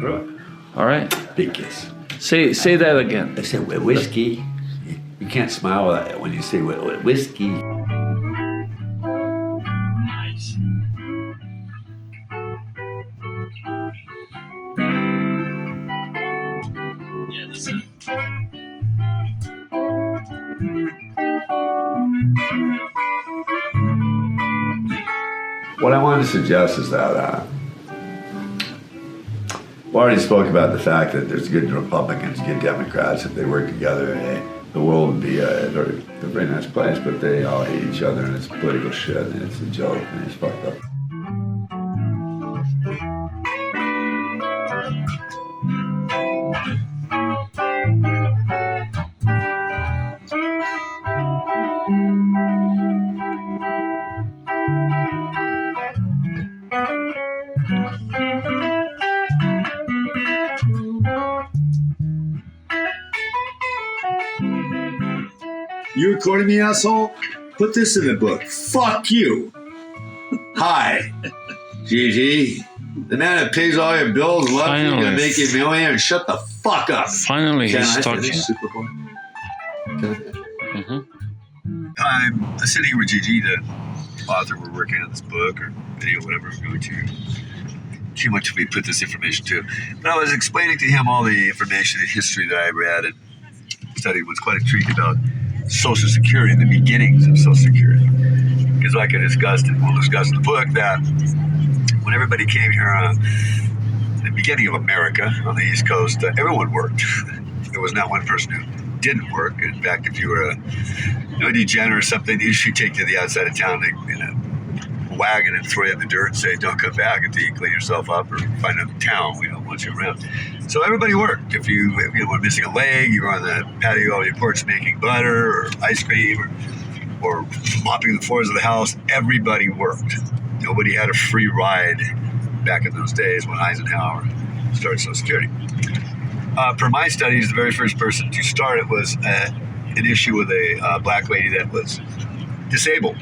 Right. All right. Big kiss. Say that again. I said whiskey. You can't smile when you say whiskey. Nice. Yeah, listen. What I wanted to suggest is that we already spoke about the fact that there's good Republicans, good Democrats. If they work together, the world would be a very nice place. But they all hate each other, and it's political shit, and it's a joke, and it's fucked up. You recording me, asshole? Put this in the book. Fuck you. Hi, Gigi. The man that pays all your bills loves you, gonna make you a millionaire, and shut the fuck up. Finally, he's talking. Superboy? Mm-hmm. I'm sitting here with Gigi, the author. We're working on this book or video, whatever we're going to. Too much we put this information to. But I was explaining to him all the information and history that I read and studied. Was quite intrigued about Social Security, the beginnings of Social Security. Because like I discussed, and we'll discuss in the book, that when everybody came here, the beginning of America on the East Coast, everyone worked. There was not one person who didn't work. In fact, if you were a degenerate or something, you should take to the outside of town in a wagon and throw you in the dirt and say, don't come back until you clean yourself up or find another town. We don't want you around. So everybody worked. If you were missing a leg, you were on the patio of your porch making butter or ice cream or mopping the floors of the house. Everybody worked. Nobody had a free ride back in those days when Eisenhower started Social Security. Per my studies, the very first person to start it was an issue with a black lady that was disabled.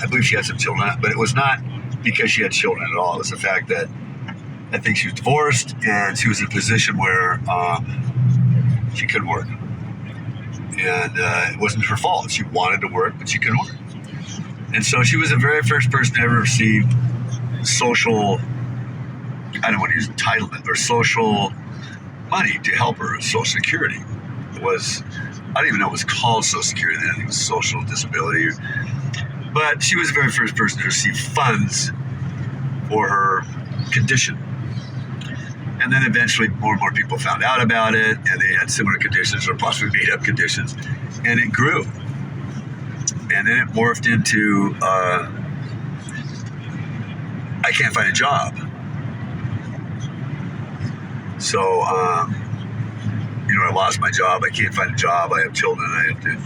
I believe she had some children, but it was not because she had children at all. It was the fact that I think she was divorced and she was in a position where she couldn't work. And it wasn't her fault. She wanted to work, but she couldn't work. And so she was the very first person to ever receive social, I don't want to use entitlement, or social money to help her, Social Security. It was, I don't even know it was called Social Security then. I think it was social disability. But she was the very first person to receive funds for her condition. And then eventually more and more people found out about it, and they had similar conditions or possibly made up conditions, and it grew. And then it morphed into, I can't find a job. So, I lost my job, I can't find a job, I have children, I have to...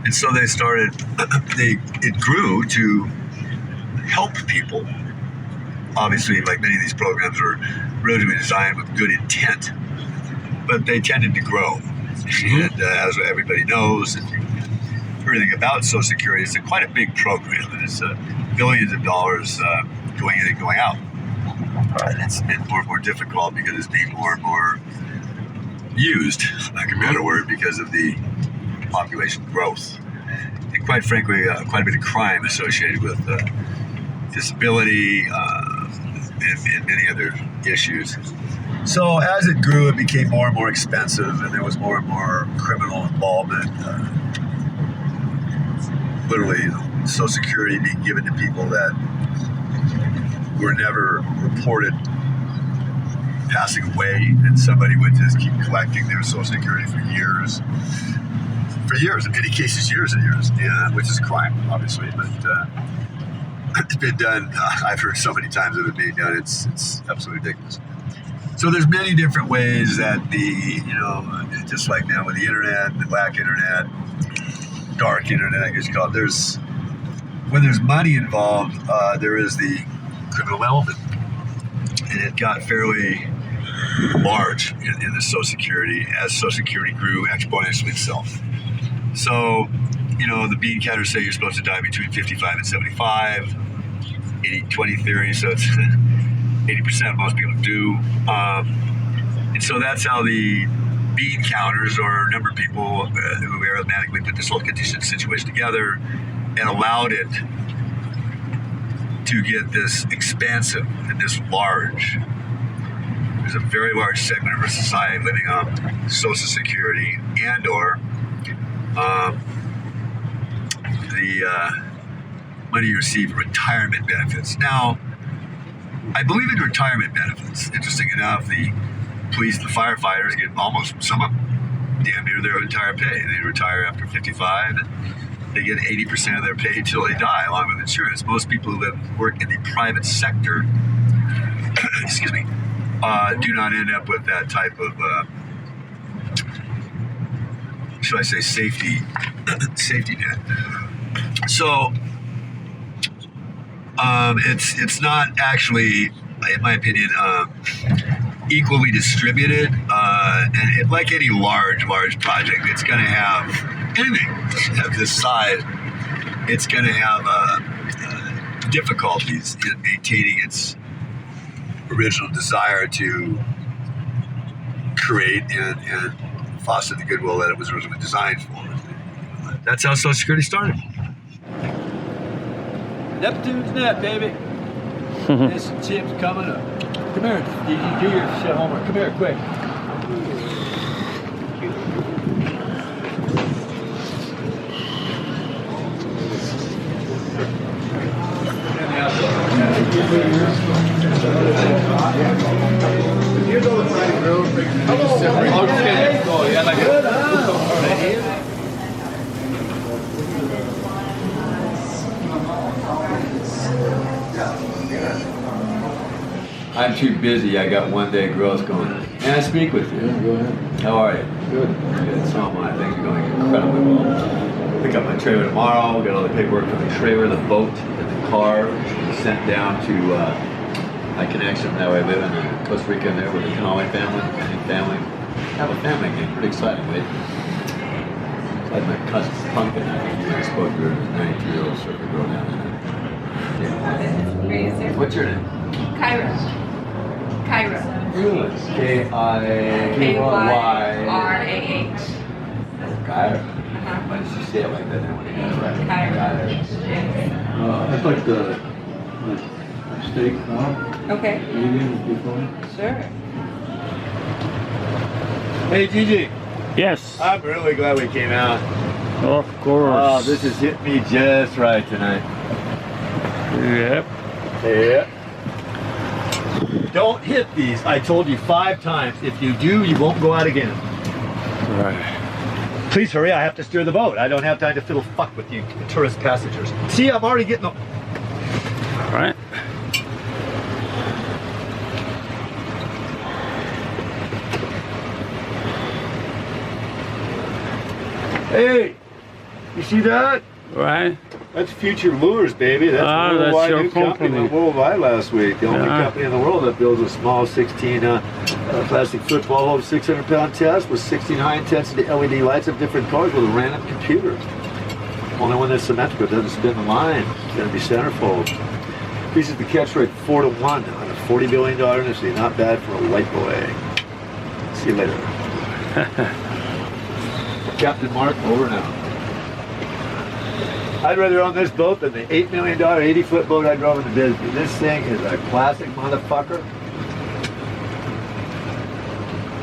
And so they started, it grew to help people. Obviously, like many of these programs were originally designed with good intent, but they tended to grow. And as everybody knows, if you heard anything about Social Security, it's quite a big program, and it's billions of dollars going in and going out. And it's been more and more difficult because it's being more and more used, like a better word, because of the population growth. And quite frankly, quite a bit of crime associated with disability and many other issues. So as it grew, it became more and more expensive, and there was more and more criminal involvement. Literally, Social Security being given to people that were never reported passing away, and somebody would just keep collecting their Social Security for years. In many cases, years and years, which is a crime, obviously, but it's been done. I've heard so many times of it being done, it's absolutely ridiculous. So there's many different ways that just like now with the internet, the black internet, dark internet, I guess you call it, when there's money involved, there is the criminal element. And it got fairly large in the Social Security as Social Security grew exponentially itself. So, the bean counters say you're supposed to die between 55 and 75, 80-20 theory. So it's 80% of most people do. And so that's how the bean counters, or number of people who arithmetically put this whole condition situation together and allowed it to get this expansive and this large. There's a very large segment of our society living on Social Security and or the money you receive in retirement benefits. Now, I believe in retirement benefits. Interesting enough, the police, the firefighters get almost some of damn near their entire pay. They retire after 55. They get 80% of their pay until they die, along with insurance. Most people who work in the private sector, excuse me, do not end up with that type of, should I say, safety net. So it's not actually, in my opinion, equally distributed. And like any large project, it's going to have anything of this size. It's going to have difficulties in maintaining its original desire to create and foster the goodwill that it was originally designed for. That's how Social Security started. Neptune's net, baby. There's some chips coming up. Come here, you do your shit homework. Come here, quick. I'm too busy. I got one day growth going. Can I speak with you? Yeah, go ahead. How are you? Good. Good. So am I. Things are going incredibly well. Pick up my trailer tomorrow. Get all the paperwork for the trailer, the boat, and the car. Sent down to my connection. That way I live in Costa Rica there with the Canale family. Have a family again. Pretty exciting, mate. I had my cousin Pumpkin. I think you guys spoke to her. 92-year-old surfer girl down there. Yeah. What's your name? Kyra. Really? K-I-K-Y-R-A-H. Kyra. Why did she say it like that? When you got it right? Kyra. I'd like the steak now. Okay. Medium before. Sure. Hey, Gigi. Yes, I'm really glad we came out. of course. Oh, this has hit me just right tonight. Yep. Yeah. Don't hit these. I told you 5 times. If you do, you won't go out again. Right. Please hurry. I have to steer the boat. I don't have time to fiddle fuck with you tourist passengers. See, I'm already getting the... All right. Hey, you see that? Right. That's Future Lures, baby. That's a worldwide your new company. company. Went worldwide last week. The only Yeah. company in the world that builds a small 16 plastic football over 600-pound test with 16 high-intensity LED lights of different colors with a random computer. Only one that's symmetrical, doesn't spin the line. It's going to be centerfold. Increases the catch rate 4-1 on a $40 billion industry. Not bad for a white boy. See you later. Captain Marc, over and out. I'd rather own this boat than the $8 million 80-foot boat I drove in the Bisbee. This thing is a classic motherfucker.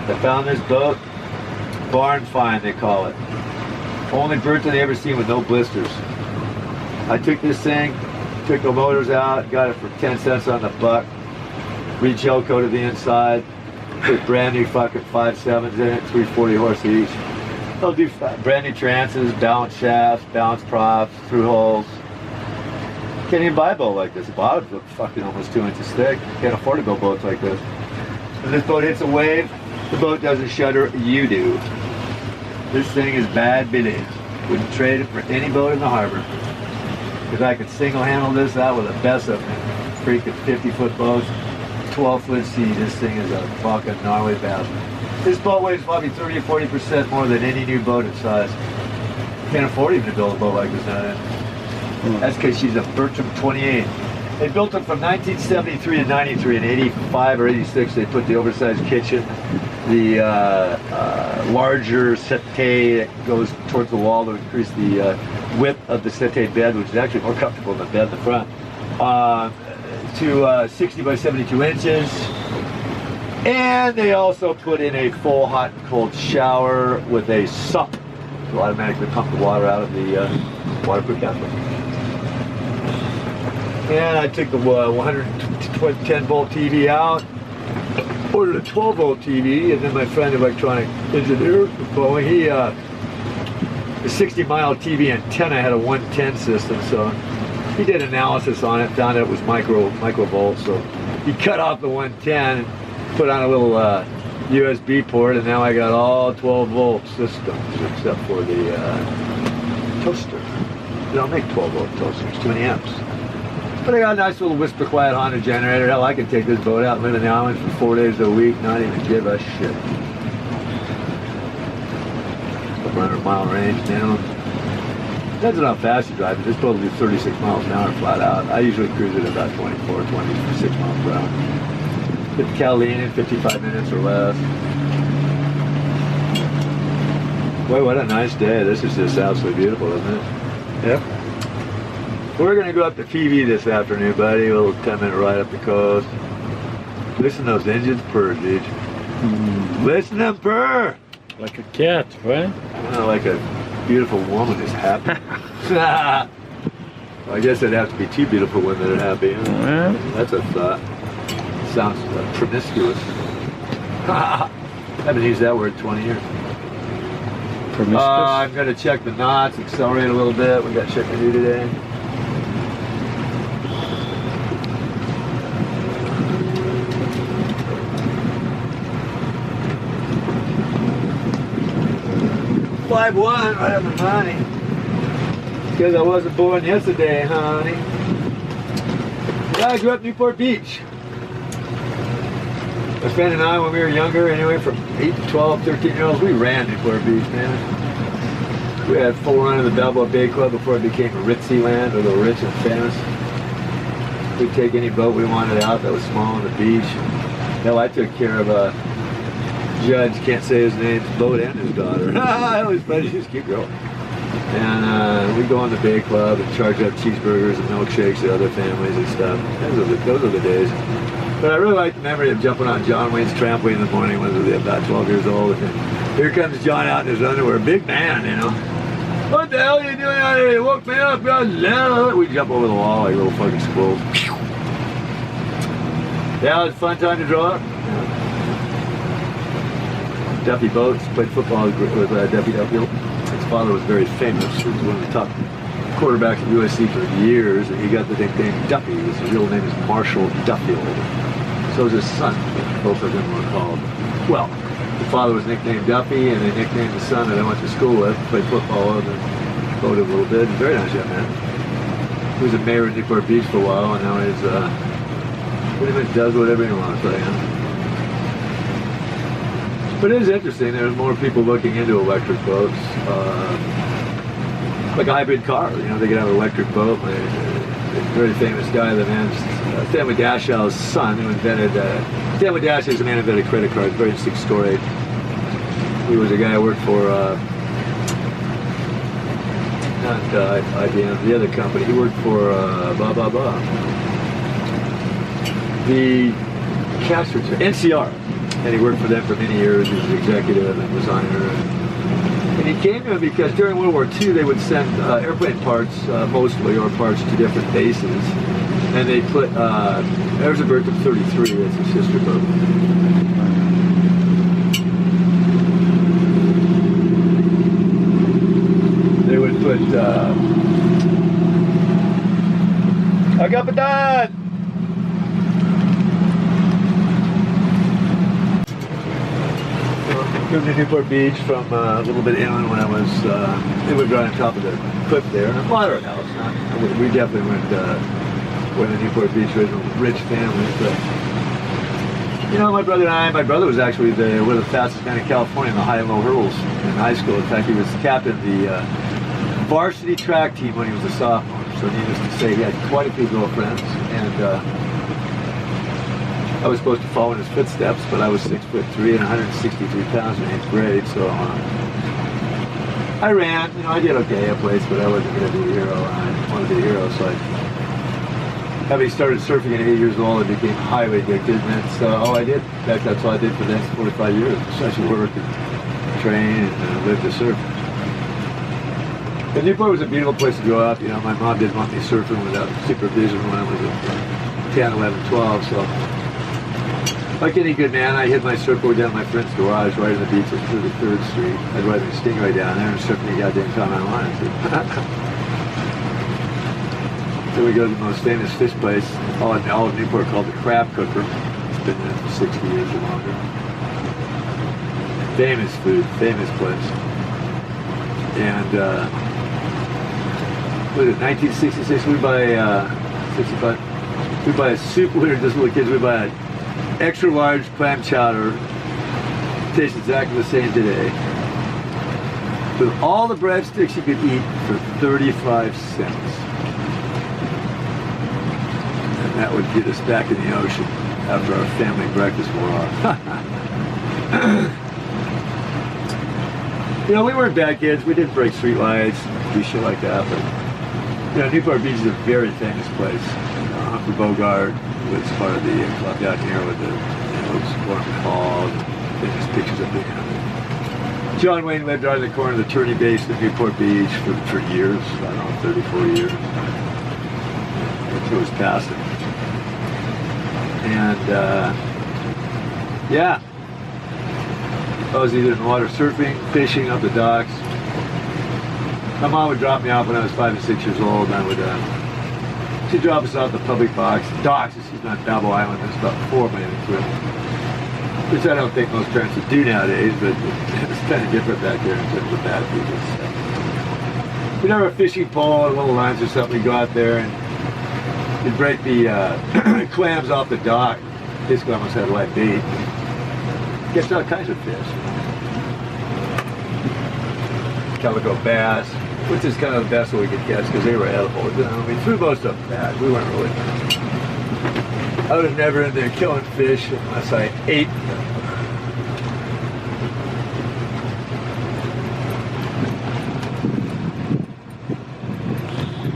I found this boat, barn find they call it. Only Bertha they ever seen with no blisters. I took this thing, took the motors out, got it for 10 cents on the buck, re-gel coated the inside, put brand new fucking 5.7s in it, 340 horse each. They'll do brand new trances, balance shafts, balance props, through holes. Can't even buy a boat like this. The bottom's fucking almost 2 inches thick. Can't afford to build boats like this. When this boat hits a wave, the boat doesn't shudder, you do. This thing is bad bitty. Wouldn't trade it for any boat in the harbor. Because I could single handle this out with the best of freaking 50-foot boats, 12-foot seas. This thing is a fucking gnarly bastard. This boat weighs probably 30 or 40% more than any new boat its size. Can't afford even to build a boat like this nowadays. That's because she's a Bertram 28. They built it from 1973 to 93. In 85 or 86, they put the oversized kitchen, the larger settee that goes towards the wall to increase the width of the settee bed, which is actually more comfortable than the bed in the front, to 60 by 72 inches. And they also put in a full hot and cold shower with a sump to automatically pump the water out of the waterproof cabinet. And I took the 110 volt TV out, ordered a 12 volt TV, and then my friend, electronic engineer, Boeing, he, the 60-mile TV antenna had a 110 system, so he did analysis on it, found out it was microvolts, so he cut off the 110 and put on a little USB port, and now I got all 12 volt systems except for the toaster. They don't make 12 volt toasters, too many amps. But I got a nice little whisper quiet Honda generator. Hell, I can take this boat out and live in the island for 4 days a week, not even give a shit. 100-mile range minimum. Depends on how fast you drive. This boat will do 36 miles an hour flat out. I usually cruise at about 24, 26 miles per hour. Hit the Catalina in 55 minutes or less. Boy, what a nice day. This is just absolutely beautiful, isn't it? Yep. We're going to go up to PV this afternoon, buddy. A little 10-minute ride up the coast. Listen to those engines purr, dude. Listen to them purr. Like a cat, right? Like a beautiful woman is happy. Well, I guess it'd have to be two beautiful women that are happy. Huh? Yeah. That's a thought. Sounds promiscuous. I haven't used that word in 20 years. Promiscuous? I'm going to check the knots, accelerate a little bit. We got shit to do today. Five one, right up the money. Because I wasn't born yesterday, honey. Yeah, I grew up Newport Beach. My friend and I, when we were younger, anyway, from 8 to 12, 13-year-olds, we ran Newport Beach, man. We had full run of the Balboa Bay Club before it became ritzy land, or the rich and famous. We'd take any boat we wanted out that was small on the beach. Hell, I took care of a judge, can't say his name, boat and his daughter. I always prejudice, keep going. And we'd go on the Bay Club and charge up cheeseburgers and milkshakes to other families and stuff. Those are the days. But I really like the memory of jumping on John Wayne's trampoline in the morning when I was about 12 years old. And here comes John out in his underwear, big man, you know. What the hell are you doing out here? You woke me up, God. We jump over the wall like little fucking squirrels. Yeah, it was a fun time to draw up. Duffy Boats, played football with Duffy Duffield. His father was very famous. He was one of the top quarterbacks at USC for years, and he got the nickname Duffy. His real name is Marshall Duffield. So was his son. Both of them were called. Well, the father was nicknamed Duffy, and they nicknamed the son that I went to school with, played football with, and voted a little bit. Very nice young man. He was a mayor of Newport Beach for a while, and now he's pretty much does whatever he wants right now. But it is interesting. There's more people looking into electric boats, like a hybrid car. You know, they could have an electric boat. A very famous guy, the man, Stanley Dashow's son, who invented. Stanley Dashow is the man who invented credit cards. Very interesting story. He was a guy who worked for not IBM, the other company. He worked for the cash return, NCR. And he worked for them for many years. He was an executive and designer. And he came to him because during World War II, they would send airplane parts, mostly, or parts to different bases. And they put, there's a Bertha 33, that's his sister boat. They would put, Agapadan! Moved to Newport Beach from a little bit inland when I was, it would right on top of the cliff there, in a moderate house. We definitely weren't the Newport Beach rich families, but, you know, my brother was actually one of the fastest men in California in the high and low hurdles in high school. In fact, he was captain of the varsity track team when he was a sophomore. So needless to say, he had quite a few girlfriends, and I was supposed to follow in his footsteps, but I was 6'3" and 163 pounds in 8th grade, so I ran. You know, I did okay at places, but I wasn't going to be a hero. I wanted to be a hero, so having started surfing at 8 years old, I became highly addicted, and that's all I did. In fact, that's all I did for the next 45 years. Essentially work and train and live to surf. And Newport was a beautiful place to grow up. You know, my mom didn't want me surfing without supervision when I was 10, 11, 12, so like any good man, I hid my surfboard down my friend's garage right on the beach at 33rd Street. I'd ride my Stingray down there and surf me goddamn time on line. So we go to the most famous fish place, all of Newport, called the Crab Cooker. It's been there for 60 years or longer. Famous food, famous place. And what is it, 1966, we buy 65. We buy a soup winner, just little kids. We buy an extra large clam chowder. Tastes exactly the same today. With all the breadsticks you could eat for 35 cents. And that would get us back in the ocean after our family breakfast wore off. You know, we weren't bad kids. We didn't break street lights, do shit like that. But you know, Newport Beach is a very famous place. Humphrey Bogart was part of the club down here with the Gorman Hall, famous pictures of him. John Wayne lived right in the corner of the Turney Base at Newport Beach for years, I don't know, 30, 40 years. Until his passing. And yeah, I was either in the water surfing, fishing up the docks. My mom would drop me off when I was 5 and 6 years old, and I would, she'd drop us off the public docks, she's not Babel Island, there's about 4 minutes to it. Which I don't think most parents would do nowadays, but it's kind of different back there in terms of bad people. So. We'd have a fishing pole and little lines or something, we'd go out there and we'd break the clams off the dock. Basically almost had live bait. Catch all kinds of fish. Calico bass, which is kind of the best one we could catch because they were edible. You know, I mean, threw most of them bad. We weren't really. I was never in there killing fish unless I ate them.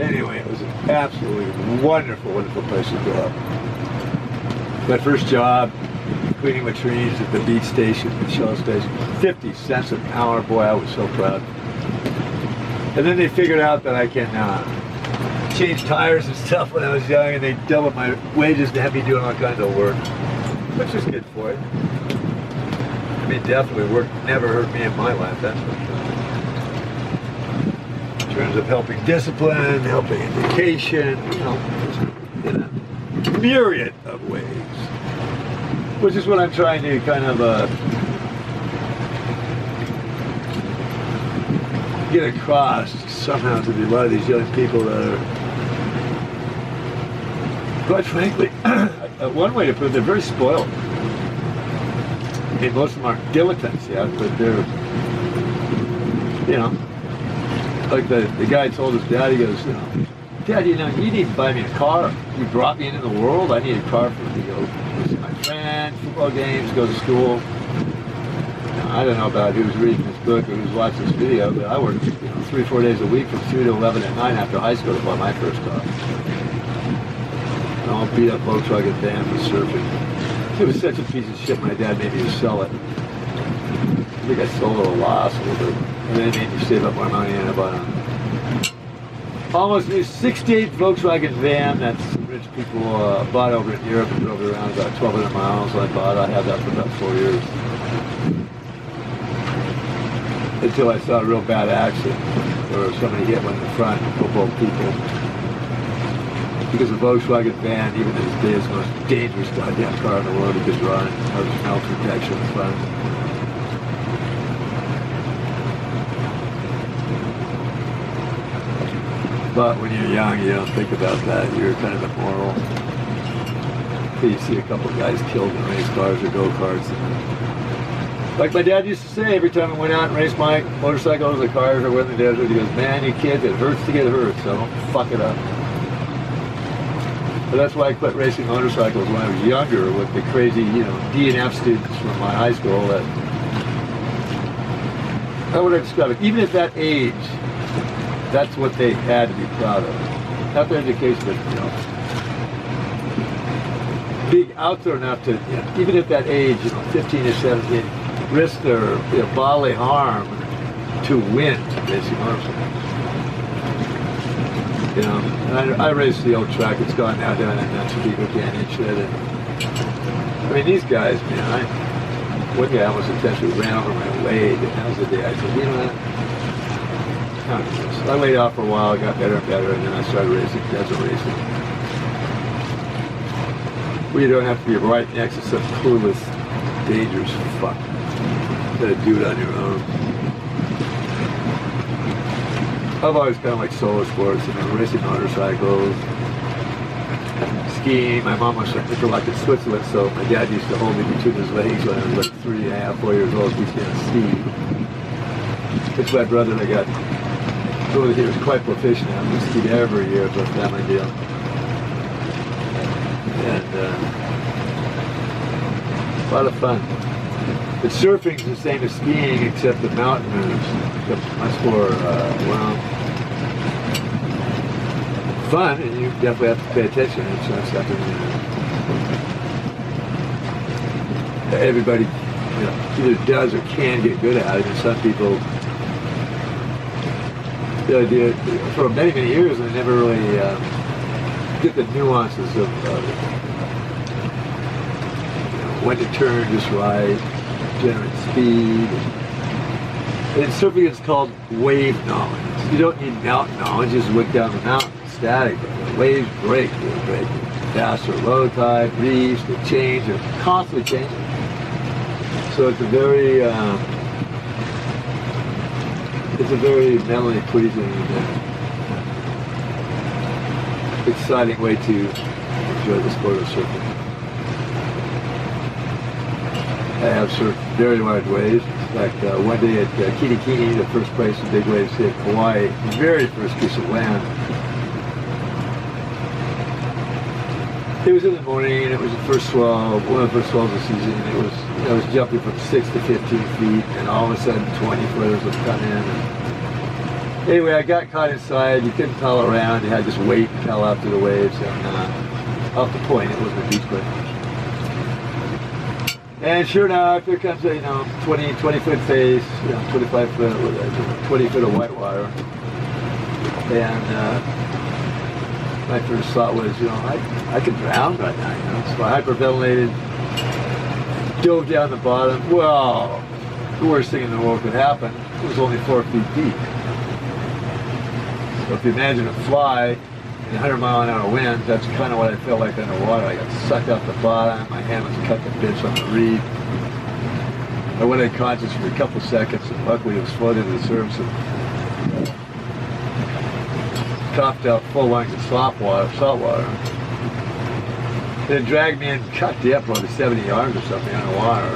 Anyway, it was an absolutely wonderful, wonderful place to grow up. My first job, cleaning latrines at the beach station, the Shell station, 50 cents an hour. Boy, I was so proud. And then they figured out that I can change tires and stuff when I was young, and they doubled my wages to have me doing all kinds of work, which was good for it. I mean, definitely work never hurt me in my life, that's for sure. In terms of helping discipline, helping education, you know, in a myriad of ways. Which is what I'm trying to kind of get across somehow to a lot of these young people that are, quite frankly, one way to put it, they're very spoiled. I mean, most of them aren't dilettantes yet, but they're, you know, like the guy told his dad, he goes, you know, Dad, you know, you need to buy me a car. You brought me into the world. I need a car for me to go see my friends, football games, go to school. Now, I don't know about who's reading this book or who's watching this video, but I worked 3-4 days a week from 3 to 11 at night after high school to buy my first car. An all beat up Volkswagen van for surfing. It was such a piece of shit, my dad made me to sell it. I think I sold it at a loss a little bit. And then it made me save up more money and I bought it. Almost new 68 Volkswagen van that some rich people bought over in Europe and drove it around about 1,200 miles. I had that for about 4 years. Until I saw a real bad accident where somebody hit one in the front and killed both people. Because the Volkswagen van, even to this day, is the most dangerous goddamn car in the world you could run. There's no protection in front. But when you're young, you don't think about that. You're kind of immoral. So you see a couple of guys killed in race cars or go-karts. Like my dad used to say, every time I went out and raced my motorcycles or cars or went in the desert, he goes, man, you kids, it hurts to get hurt, so don't fuck it up. But that's why I quit racing motorcycles when I was younger with the crazy, D&F students from my high school. That how would I describe it? Even at that age, that's what they had to be proud of. Not their education, but being out there enough to, even at that age, 15 or 17, risk their bodily harm to win racing motorcycles. And I raced the old track. It's gone now down in Chicago Canyon shit. And, I mean, these guys, man, one guy almost intentionally ran over my leg, and that was the day I said, I laid off for a while, got better and better, and then I started racing, desert racing. Where you don't have to be right next to some clueless, dangerous fuck to do it on your own. I've always kind of like solo sports, racing motorcycles, skiing. My mom was from Interlaken, in Switzerland, so my dad used to hold me between his legs when I was like 3.5, 4 years old. We used to ski. It's my brother that got, he was quite proficient at it. We skied every year, so it's a family deal. And a lot of fun. But surfing's the same as skiing, except the mountain moves much more, fun, and you definitely have to pay attention. It's not something everybody, either does or can get good at it. And some people, the idea for many, many years, they never really get the nuances of when to turn just right, generate speed. In surfing, it's called wave knowledge. You don't need mountain knowledge, just look down the mountain, static. The waves break, they break faster, low tide, reefs, they change, they're constantly changing. So it's a very mentally pleasing and exciting way to enjoy the sport of surfing. I have surfed very large waves. In fact, one day at Kinikini, the first place the big waves hit Hawaii, the very first piece of land. It was in the morning, it was the first swell, one of the first swells of the season. It was, I was jumping from 6 to 15 feet, and all of a sudden 20 footers would come in. And anyway, I got caught inside. You couldn't paddle around. You had to just wait and paddle out through the waves. And off the point, it wasn't a beach quite. And sure enough, there comes a 20 foot face, 25 foot, 20 foot of white water. And my first thought was, I could drown right now. So I hyperventilated, dove down the bottom. Well, the worst thing in the world could happen. It was only 4 feet deep. So if you imagine a fly in 100-mile-an-hour winds, that's kind of what I felt like underwater. I got sucked out the bottom, my hand was cut to bits on the reef. I went unconscious for a couple seconds, and luckily it was floating to the surface and coughed out full lungs of salt water. And it dragged me in, cut depth probably 70 yards or something underwater.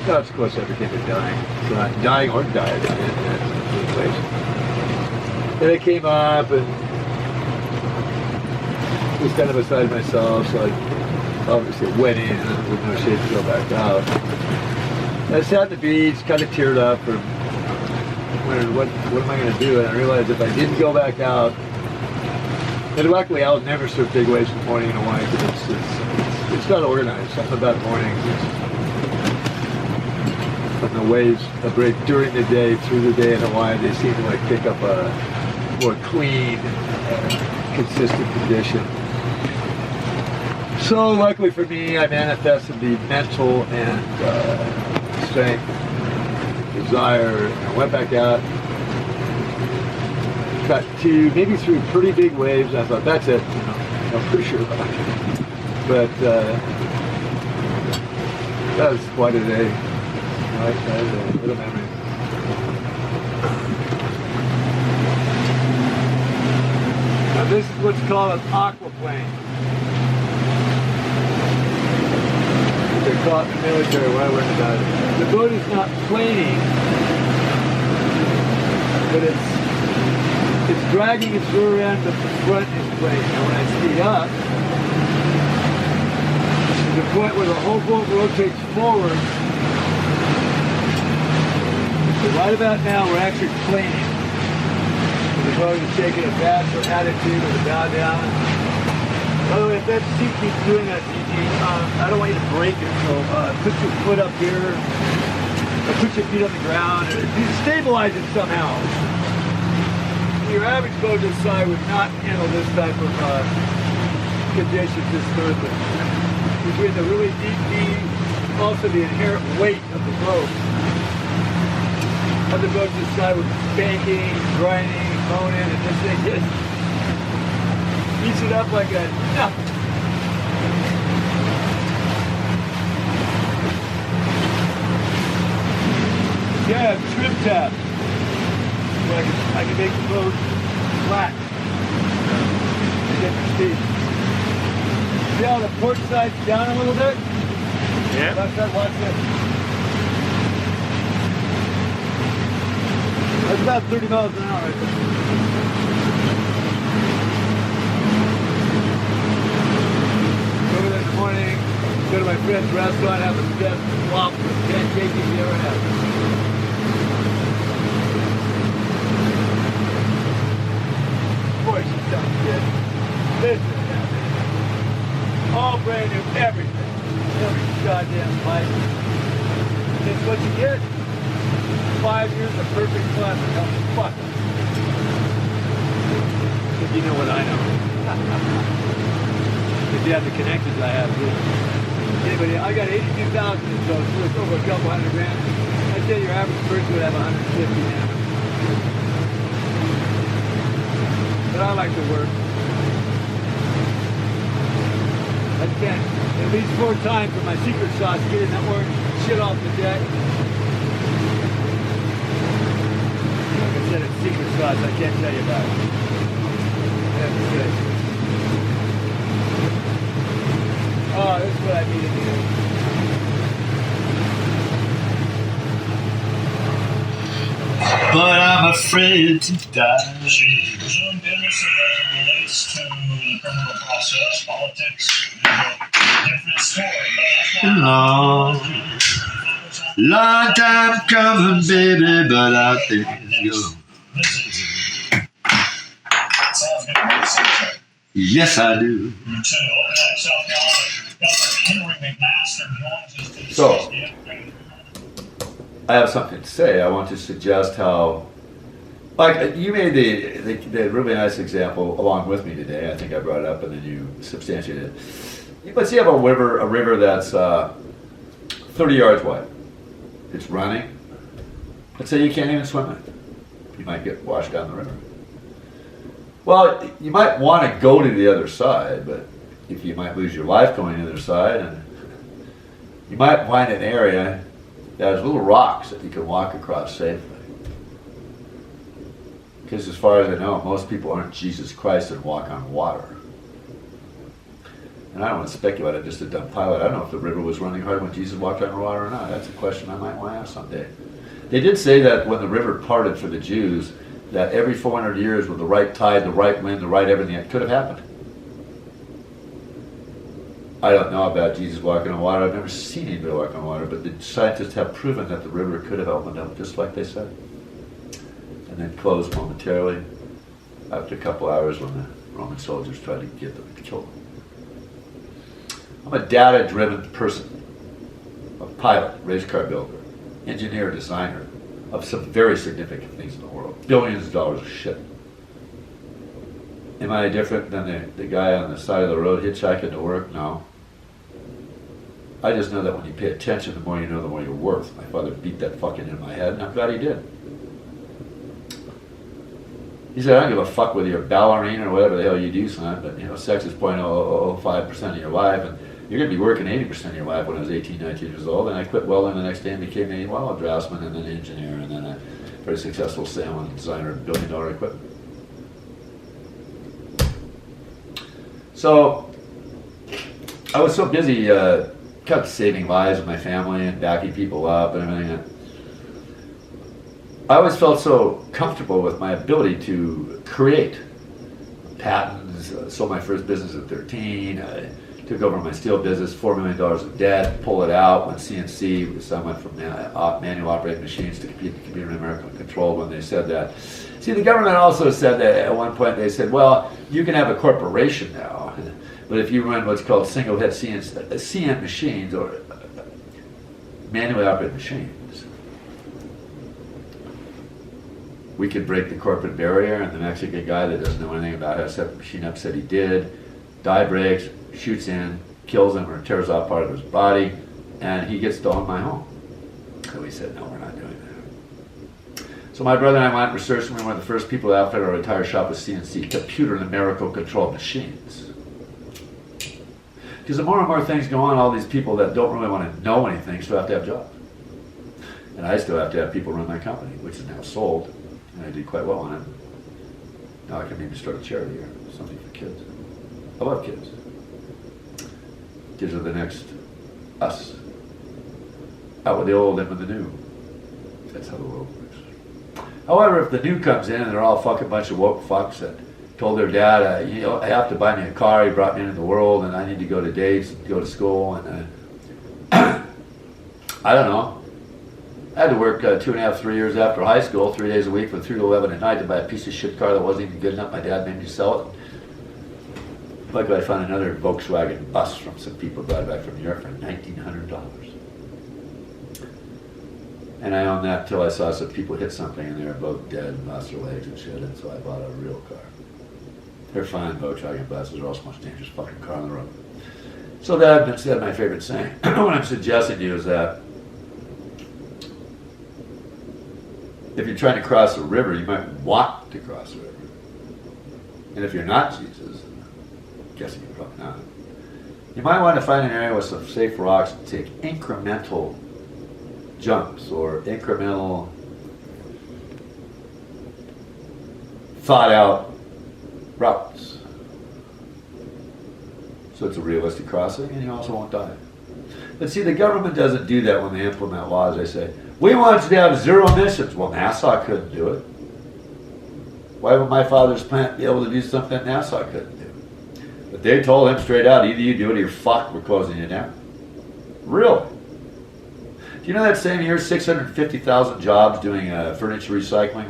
Of course, I became a dying or died in that place. And I came up and was kind of beside myself, so I obviously went in with no shape to go back out. And I sat on the beach, kind of teared up, or wondered what am I going to do? And I realized if I didn't go back out, and luckily I'll never surf big waves in the morning in Hawaii because it's not organized. Something about mornings. When the waves break during the day, through the day in Hawaii, they seem to pick up a more clean, consistent condition. So luckily for me, I manifested the mental and strength, desire, and I went back out, got maybe through pretty big waves. I thought, that's it, I'm pretty sure about it. But that was quite a day. That was a little memory. Now this is what's called an aquaplane. They call it in the military when I learned about it. The boat is not planing, but It's dragging its rear end, but the front is plain. Now when I speed up, to the point where the whole boat rotates forward, so right about now we're actually planing. So the boat is taking a faster attitude with the bow down. By the way, if that seat keeps doing that, Gigi, I don't want you to break it. So put your foot up here, or put your feet on the ground, and stabilize it somehow. Your average boat this size would not handle this type of conditions this smoothly. Between the really deep V, also the inherent weight of the boat. Other boats this size would be spanking, grinding, moaning, and this thing just eats it up like a nothing. Yeah, trim tab. So I can make the boat flat. Get the speed. See how the port side's down a little bit? Yeah. Left side, watch this. That's about 30 miles an hour right there. Go over there in the morning, go to my friend's restaurant, have the best waffles and pancakes you ever had. Boy, she sounds good. This is happening. All brand new, everything. Every goddamn pipe. That's what you get. 5 years of perfect fun. Oh, fuck. If you know what I know. If you have the connections I have, too. Anybody, I got 82,000 in so it's over a couple $100 grand. I'd say your average person would have 150 now. But I like to work. I spent at least 4 times for my secret sauce getting that orange shit off the deck. Like I said, it's secret sauce. I can't tell you about it. I have to say. Oh, this is what I needed to do. But I'm afraid to die. She presumed innocent as it relates to the criminal process, politics, is a different story, but that's not Long time coming, baby, but I think you. sounds good to me, Secretary. Yes, I do. You too. Open South Carolina. Governor Henry McMaster joins us to discuss So- the upgrade. I have something to say. I want to suggest how, like, you made the really nice example along with me today. I think I brought it up and then you substantiated it. Let's say you have a river that's 30 yards wide. It's running. Let's say you can't even swim it. You might get washed down the river. Well, you might want to go to the other side, but if you might lose your life going to the other side, and you might find an area that has little rocks that you can walk across safely. Because as far as I know, most people aren't Jesus Christ and walk on water. And I don't want to speculate, I'm just a dumb pilot. I don't know if the river was running hard when Jesus walked on water or not. That's a question I might want to ask someday. They did say that when the river parted for the Jews, that every 400 years with the right tide, the right wind, the right everything, it could have happened. I don't know about Jesus walking on water. I've never seen anybody walk on water, but the scientists have proven that the river could have opened up just like they said. And then closed momentarily after a couple hours when the Roman soldiers tried to get them to kill them. I'm a data-driven person, a pilot, race car builder, engineer, designer of some very significant things in the world. Billions of dollars of shit. Am I different than the guy on the side of the road hitchhiking to work? No. I just know that when you pay attention, the more you know, the more you're worth. My father beat that fucking in my head, and I'm glad he did. He said, I don't give a fuck whether you're a ballerina or whatever the hell you do, son, but you know, sex is 0.005% of your life, and you're going to be working 80% of your life. When I was 18, 19 years old, and I quit welding the next day and became a draftsman and then an engineer and then a very successful salesman designer of billion-dollar equipment. So I was so busy kept saving lives with my family and backing people up and everything. I always felt so comfortable with my ability to create patents. Sold my first business at 13. I took over my steel business, $4 million of debt, pull it out, went CNC, because I went from manual operated machines to computer numerical control when they said that. See, the government also said that at one point. They said, well, you can have a corporation now, but if you run what's called single head CN machines or manually operated machines, we could break the corporate barrier. And the Mexican guy that doesn't know anything about how to set the machine up said he did. Die breaks, shoots in, kills him or tears off part of his body, and he gets to own my home. So we said, no, we're not doing that. So my brother and I went and researched, and we were one of the first people to outfit our entire shop with CNC, computer numerical control machines. Because the more and more things go on, all these people that don't really want to know anything still have to have jobs. And I still have to have people run my company, which is now sold, and I did quite well on it. Now I can maybe start a charity or something for kids. I love kids. Kids are the next us. Out with the old, in with the new. That's how the world works. However, if the new comes in and they're all a fucking bunch of woke fucks that told their dad, I have to buy me a car, he brought me into the world, and I need to go to dates, go to school, and I don't know. I had to work 2.5, 3 years after high school, 3 days a week from 3 to 11 at night to buy a piece of shit car that wasn't even good enough. My dad made me sell it. Luckily, I found another Volkswagen bus from some people brought it back from Europe for $1,900. And I owned that till I saw some people hit something and they were both dead and lost their legs and shit, and so I bought a real car. They're fine Volkswagen buses, they're also the most dangerous fucking car on the road. So that's my favorite saying. What I'm suggesting to you is that if you're trying to cross a river, you might want to cross a river. And if you're not Jesus, I'm guessing you're probably not, you might want to find an area with some safe rocks to take incremental jumps or incremental thought out routes. So it's a realistic crossing and you also won't die. But see, the government doesn't do that when they implement laws. They say, we want you to have zero emissions. Well, NASA couldn't do it. Why would my father's plant be able to do something that NASA couldn't do? But they told him straight out, either you do it or you're fucked, we're closing you down. Really? Do you know that same year, 650,000 jobs doing furniture recycling,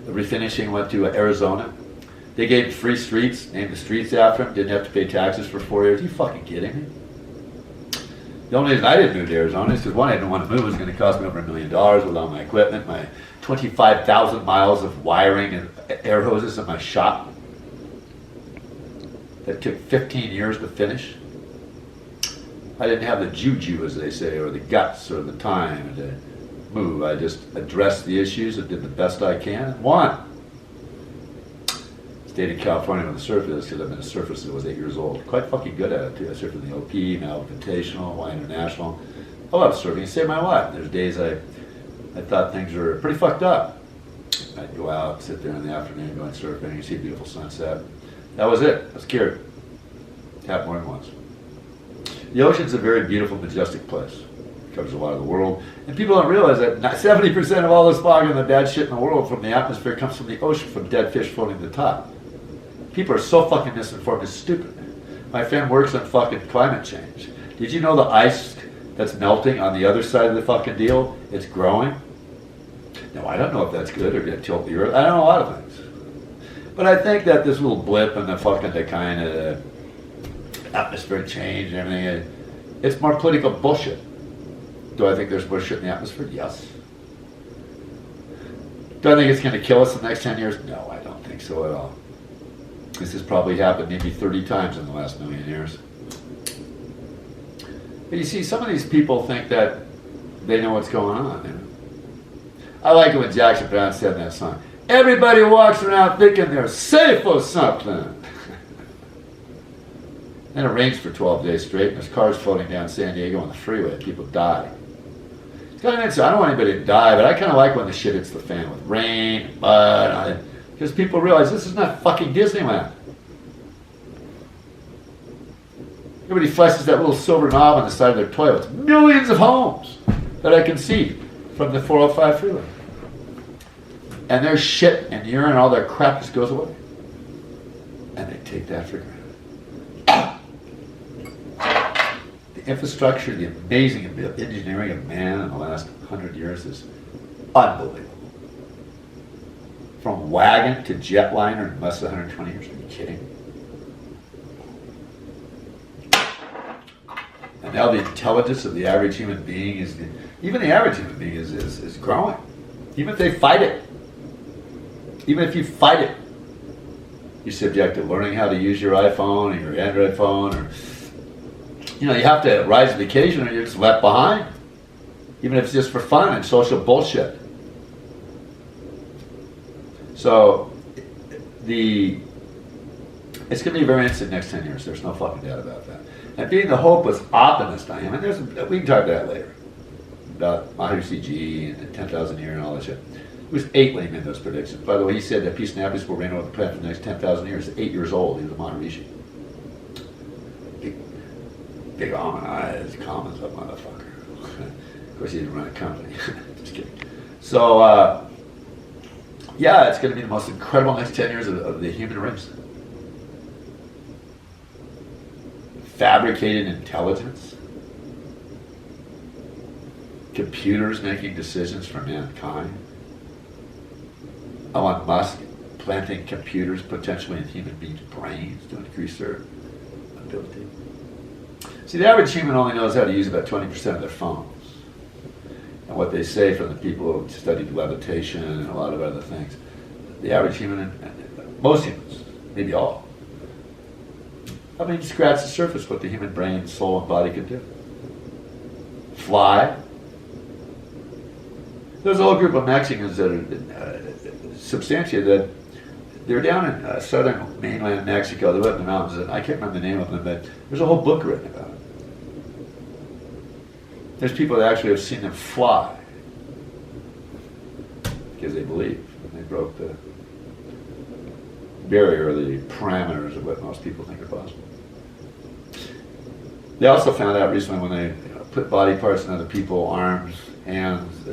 refinishing went to Arizona? They gave free streets, named the streets after them, didn't have to pay taxes for 4 years. Are you fucking kidding me? The only reason I didn't move to Arizona is because one, I didn't want to move. It was going to cost me over $1 million with all my equipment, my 25,000 miles of wiring and air hoses in my shop that took 15 years to finish. I didn't have the juju, as they say, or the guts, or the time to move. I just addressed the issues and did the best I can and won. Stayed in California when the surf is, because I've been a surfer since I was 8 years old. Quite fucking good at it too. I surfed in the OP, Malibu Invitational, Hawaii International. I love surfing. It saved my life. There's days I thought things were pretty fucked up. I'd go out, sit there in the afternoon, going surfing, you see a beautiful sunset. That was it. I was cured. Happened more than once. The ocean's a very beautiful, majestic place. It covers a lot of the world. And people don't realize that 70% of all the smog and the bad shit in the world from the atmosphere comes from the ocean, from dead fish floating to the top. People are so fucking misinformed, it's stupid. My friend works on fucking climate change. Did you know the ice that's melting on the other side of the fucking deal, it's growing? Now, I don't know if that's good or going to tilt the earth. I don't know a lot of things. But I think that this little blip in the fucking the kind of atmospheric change and everything, it's more political bullshit. Do I think there's bullshit in the atmosphere? Yes. Do I think it's going to kill us in the next 10 years? No, I don't think so at all. This has probably happened maybe 30 times in the last million years. But you see, some of these people think that they know what's going on. You know? I like it when Jackson Brown said in that song, everybody walks around thinking they're safe or something. Then it rains for 12 days straight, and there's cars floating down San Diego on the freeway, and people die. It's kind of interesting. I don't want anybody to die, but I kind of like when the shit hits the fan with rain, mud, because people realize this is not fucking Disneyland. Everybody flashes that little silver knob on the side of their toilets. Millions of homes that I can see from the 405 freeway. and their shit and urine and all their crap just goes away. And they take that for granted. The infrastructure, the amazing engineering of man in the last 100 years is unbelievable. From wagon to jetliner in less than 120 years. Are you kidding? And now the intelligence of the average human being is, even the average human being is growing. Even if they fight it. Even if you fight it. You're subject to learning how to use your iPhone or your Android phone, or you have to rise to the occasion or you're just left behind. Even if it's just for fun and social bullshit. So it's going to be very interesting next 10 years. There's no fucking doubt about that. And being the hopeless optimist I am, and we can talk about that later, about Maharishi Ji and the 10,000 year and all that shit. It was 8 when he made those predictions. By the way, he said that peace and happiness will reign over the planet for the next 10,000 years. 8 years old, he was a Maharishi. Big almond eyes, calm as a motherfucker. Of course, he didn't run a company. Just kidding. So, yeah, it's going to be the most incredible next 10 years of the human race. Fabricated intelligence. Computers making decisions for mankind. Elon Musk planting computers potentially in human beings' brains to increase their ability. See, the average human only knows how to use about 20% of their phones. And what they say from the people who studied levitation and a lot of other things, the average human, and most humans, maybe all, scratch the surface what the human brain, soul, and body can do. Fly. There's a whole group of Mexicans that are substantiated that they're down in southern mainland Mexico. They live in the mountains, and I can't remember the name of them, but there's a whole book written about it. There's people that actually have seen them fly because they believe, and they broke the barrier or the parameters of what most people think are possible. They also found out recently when they put body parts in other people, arms, hands,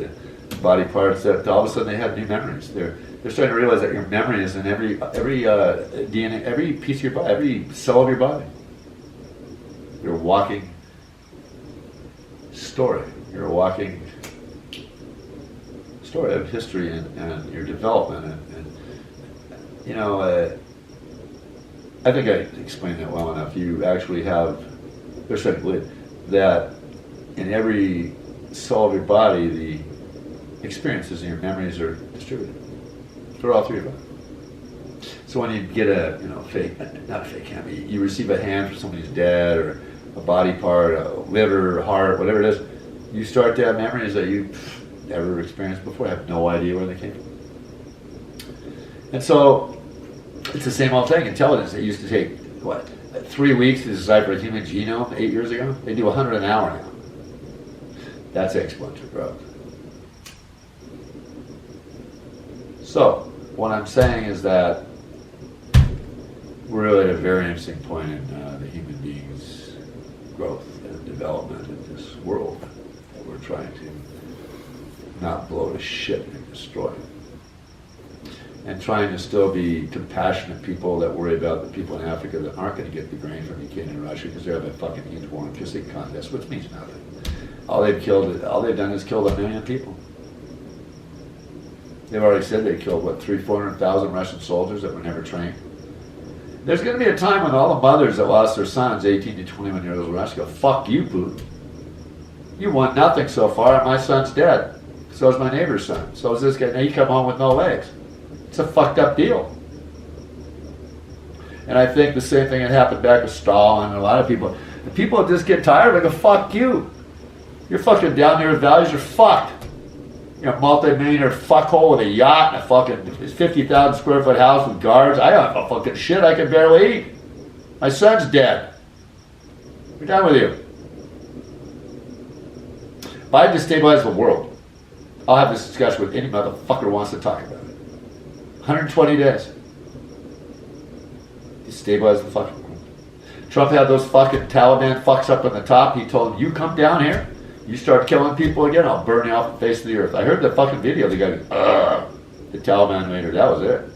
body parts, that all of a sudden they had new memories. They're starting to realize that your memory is in every DNA, every piece of your body, every cell of your body. You're a walking story. You're a walking story of history and your development. And I think I explained that well enough. You actually have, they're starting to believe that in every cell of your body, the experiences and your memories are distributed through all three of them. So when you get a not a fake hand, you receive a hand from somebody who's dead, or a body part, a liver, heart, whatever it is, you start to have memories that you never experienced before, have no idea where they came from. And so it's the same old thing. Intelligence, they used to take, 3 weeks to decipher a human genome 8 years ago? They do 100 an hour now. That's exponential growth. So, what I'm saying is that we're really at a very interesting point in the human being's growth and development in this world that we're trying to not blow to shit and destroy. And trying to still be compassionate people that worry about the people in Africa that aren't going to get the grain from Ukraine and Russia because they're having a fucking huge war and kissing contest, which means nothing. All they've done is killed 1 million people. They've already said they killed, 400,000 Russian soldiers that were never trained. There's going to be a time when all the mothers that lost their sons, 18 to 21 years old, Russia, go, fuck you, Putin. You won nothing so far, and my son's dead. So is my neighbor's son. So is this guy. Now you come home with no legs. It's a fucked up deal. And I think the same thing had happened back with Stalin and a lot of people. The people just get tired, they go, fuck you. Your fucking down here values are fucked. You're a multi-millionaire fuckhole with a yacht and a fucking 50,000 square foot house with guards. I don't have a fucking shit, I can barely eat. My son's dead. We're done with you. If I destabilize the world, I'll have this discussion with any motherfucker who wants to talk about it. 120 days. Destabilize the fucking world. Trump had those fucking Taliban fucks up on the top. He told them, you come down here, you start killing people again, I'll burn you off the face of the earth. I heard that fucking video, the guy goes, The Taliban made her. That was it.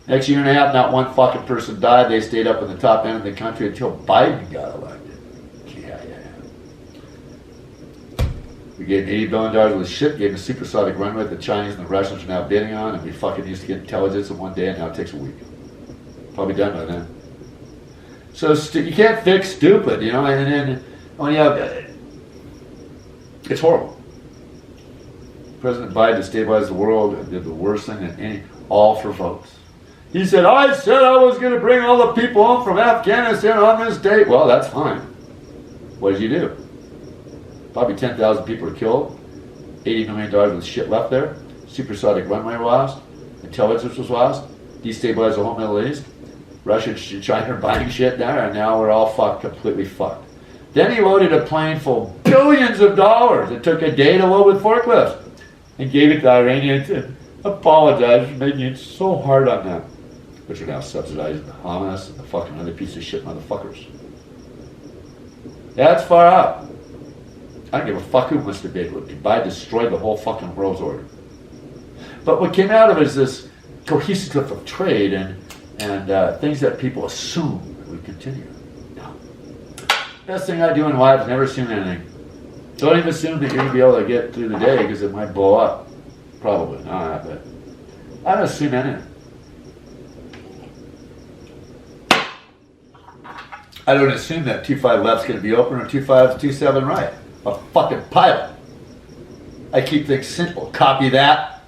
Next year and a half, not one fucking person died. They stayed up in the top end of the country until Biden got elected. Yeah. We gave $80 billion worth of shit, gave a supersonic runway that the Chinese and the Russians are now bidding on, and we fucking used to get intelligence in one day, and now it takes a week. Probably done by then. So you can't fix stupid, you know, and then when you have, it's horrible. President Biden destabilized the world and did the worst thing than any, all for votes. He said I was going to bring all the people home from Afghanistan on this date. Well, that's fine. What did you do? Probably 10,000 people were killed. $80 million of shit left there. Supersonic runway lost. Intelligence was lost. Destabilized the whole Middle East. Russia and China are buying shit there, and now we're all fucked, completely fucked. Then he loaded a plane full of billions of dollars. It took a day to load with forklifts. And gave it to the Iranians and apologized for making it so hard on them. Which are now subsidizing the Hamas and the fucking other piece of shit motherfuckers. That's far out. I don't give a fuck who wants to debate with me. Biden destroyed the whole fucking world's order. But what came out of it is this cohesiveness of trade and things that people assume would continue. No. Best thing I do in life is never assume anything. Don't even assume that you're going to be able to get through the day because it might blow up. Probably not, but I don't assume anything. I don't assume that 25 left's going to be open or 25, 27 right. A fucking pilot. I keep things simple. Copy that.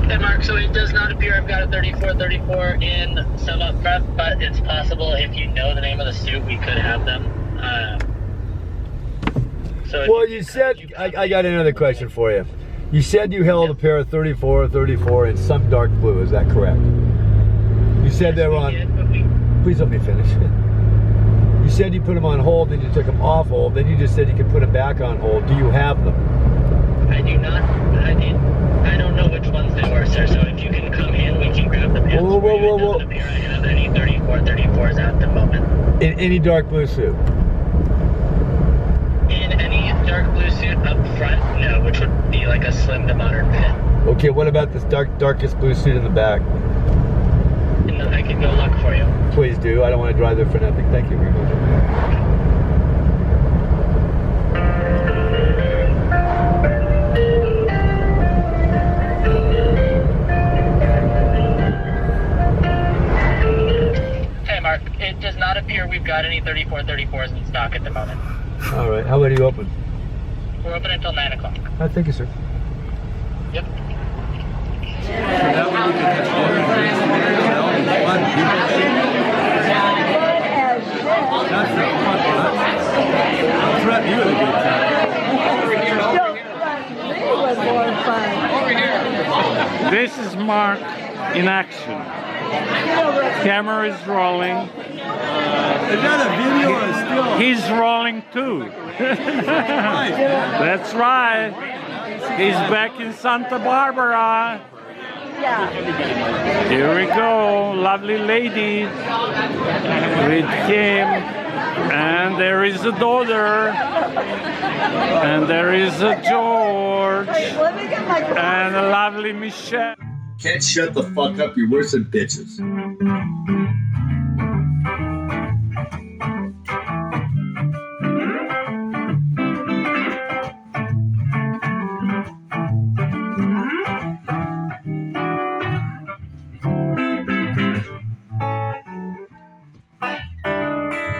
Hey Mark, so it does not appear I've got a 3434 in sum-up prep, but it's possible if you know the name of the suit, we could have them. Well, you said, I got another question for you. You said you held a pair of 34 in some dark blue, is that correct? You said they were on, please let me finish. You said you put them on hold, then you took them off hold, then you just said you could put them back on hold. Do you have them? I do not, I don't know which ones they were, sir, so if you can come in, we can grab the pants. Whoa. It doesn't appear I have any 3434s at the moment. In any dark blue suit? In any dark blue suit up front, no, which would be like a slim to moderate fit. Okay, what about this darkest blue suit in the back? And I can go look for you. Please do. I don't want to drive there for nothing. Thank you very much. Hey Mark, it does not appear we've got any 3434s in stock at the moment. All right. How late are you open? We're open until 9 o'clock. Thank you, sir. Yep. This is Mark in action. Camera is rolling. Is that a video or a still? He's rolling too. That's right. He's back in Santa Barbara. Here we go, lovely lady with him. And there is a daughter. And there is a George. And a lovely Michelle. Can't shut the fuck up. You're worse than bitches.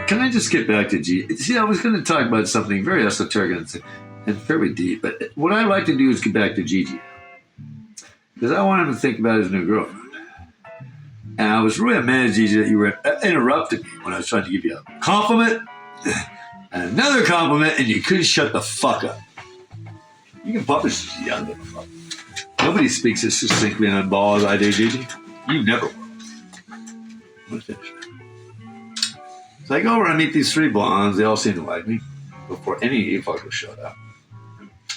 Can I just get back to G? See, I was going to talk about something very esoteric and very deep, but what I like to do is get back to Gigi. Because I want him to think about his new girlfriend. And I was really mad, Gigi, that you were interrupting me when I was trying to give you a compliment and another compliment, and you couldn't shut the fuck up. You can publish this, you don't give a fuck. Nobody speaks as succinctly and unball as I do, Gigi. You never will. I'm going to finish. So I go over and meet these three blondes. They all seem to like me before any fucker showed up.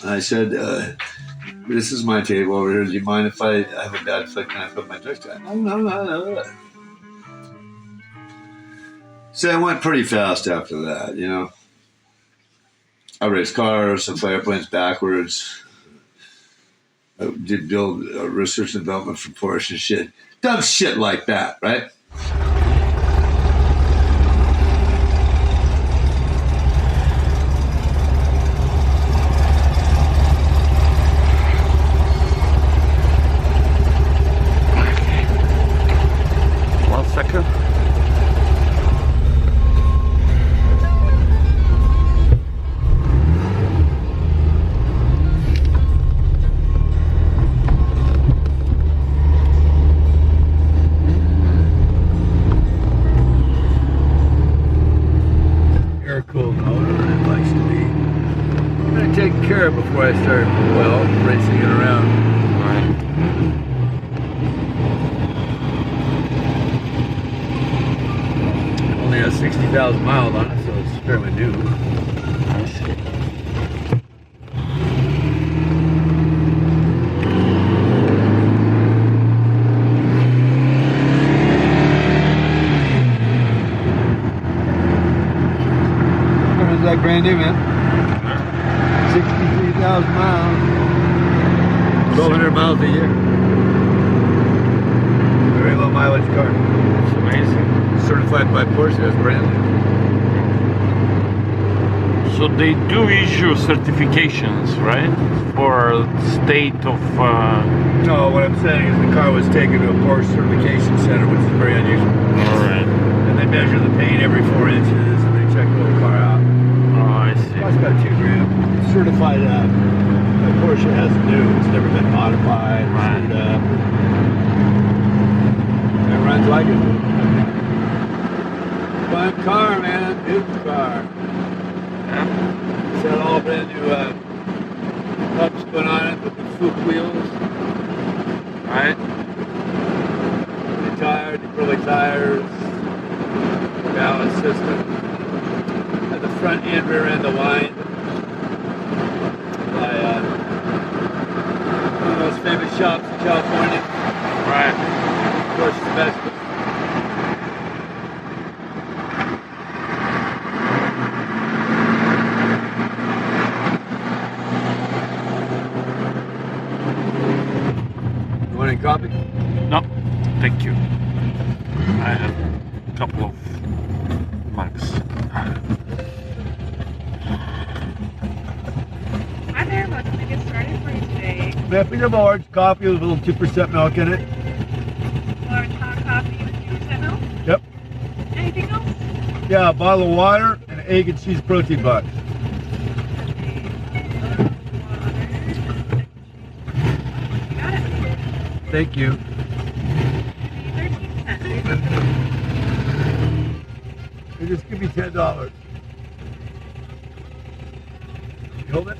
And I said, this is my table over here. Do you mind if I have a bad foot? Can I put my drinks down? No. So I went pretty fast after that, you know. I race cars, I fly airplanes backwards. I did build research and development for Porsche and shit. Dumb shit like that, right? One second. Air-cooled motor, it likes to be. I'm gonna take care of it before I start, well, racing it around. Only has 60,000 miles on it, so it's fairly new. I see. Is that brand new, man? 63,000 miles. 1,200 miles a year. Very low mileage car. It's amazing. Certified by Porsche, that's brand new. So they do issue certifications, right? For state of... No, what I'm saying is the car was taken to a Porsche certification center, which is very unusual. Alright. And they measure the paint every 4 inches, and they check the whole car out. Oh, I see. It's about $2,000. It's certified by Porsche has new. It's never been modified, Right. screwed up. It runs like it. Fun car, man. Beautiful car. It's got all brand new hubs put on it with the Fuchs wheels. Right? Acrylic tires, balance system. At the front and rear end aligned by one of those famous shops in California. Right. Of course, it's the best. You want any coffee? No, thank you. I have a couple of mugs. Hi there, what can we get started for you today? Yeah, pick up a large coffee with a little 2% milk in it. Large hot coffee with 2% milk? Yep. Anything else? Yeah, a bottle of water and an egg and cheese protein bar. Got it. Thank you. 13 cents. You just give me $10. You hold it?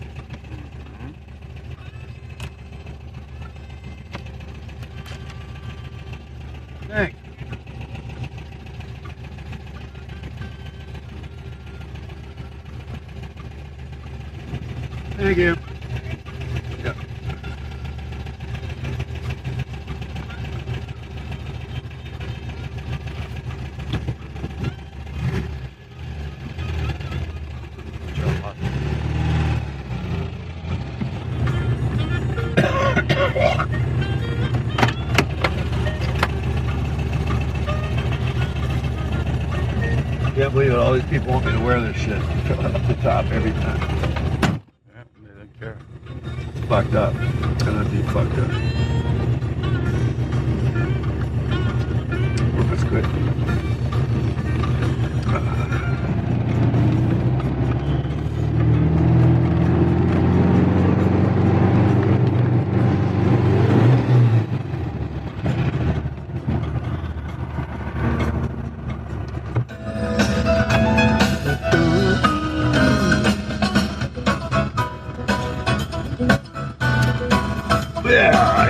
Thanks. Thank you. Yep. Can't believe it. All these people want me to wear this shit up the top every time. Yeah, they don't care. It's fucked up. It's gonna be fucked up. That's good.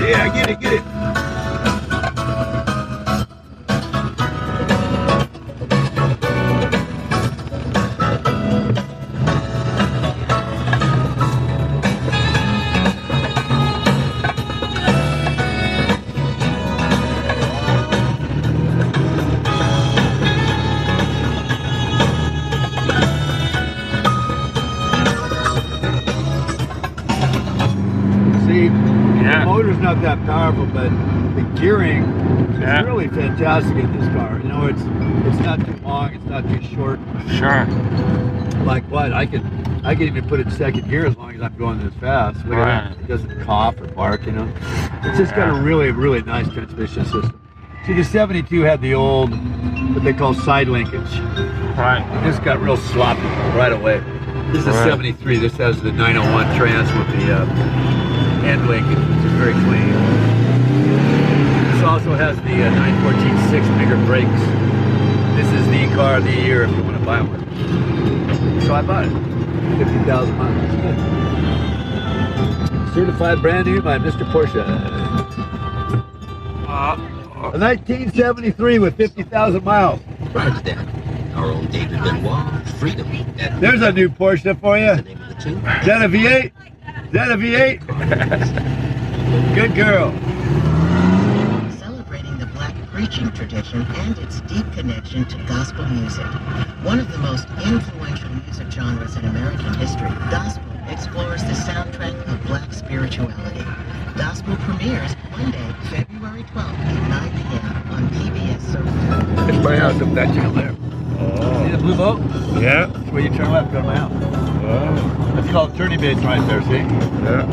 Yeah, get it, get it. not that powerful, but the gearing Yeah. is really fantastic in this car. You know, it's not too long, it's not too short. Sure. Like what? I can even put it in second gear as long as I'm going this fast. Look at that. It doesn't cough or bark, you know. It's just got a really, really nice transmission system. See, the 72 had the old, what they call side linkage. Right. This got real sloppy right away. This is 73. This has the 901 trans with the end linkage, which is very clean. This also has the 914-6 bigger brakes. This is the car of the year if you want to buy one. So I bought it. 50,000 miles. Certified brand new by Mr. Porsche. A 1973 with 50,000 miles. Roger that. Our own David Benoit, Freedom. There's a new Porsche for you. The name of the tune. Is that a V8? Is that a V8? Good girl. Celebrating the black preaching tradition and its deep connection to gospel music. One of the most influential music genres in American history, gospel explores the soundtrack of black spirituality. Gospel premieres Monday, February 12th at 9 p.m. on PBS Surf. It's my house up that channel there. See the blue boat? Yeah. That's where you turn left, go to my house. Oh. That's called turning base right there, see? Yeah.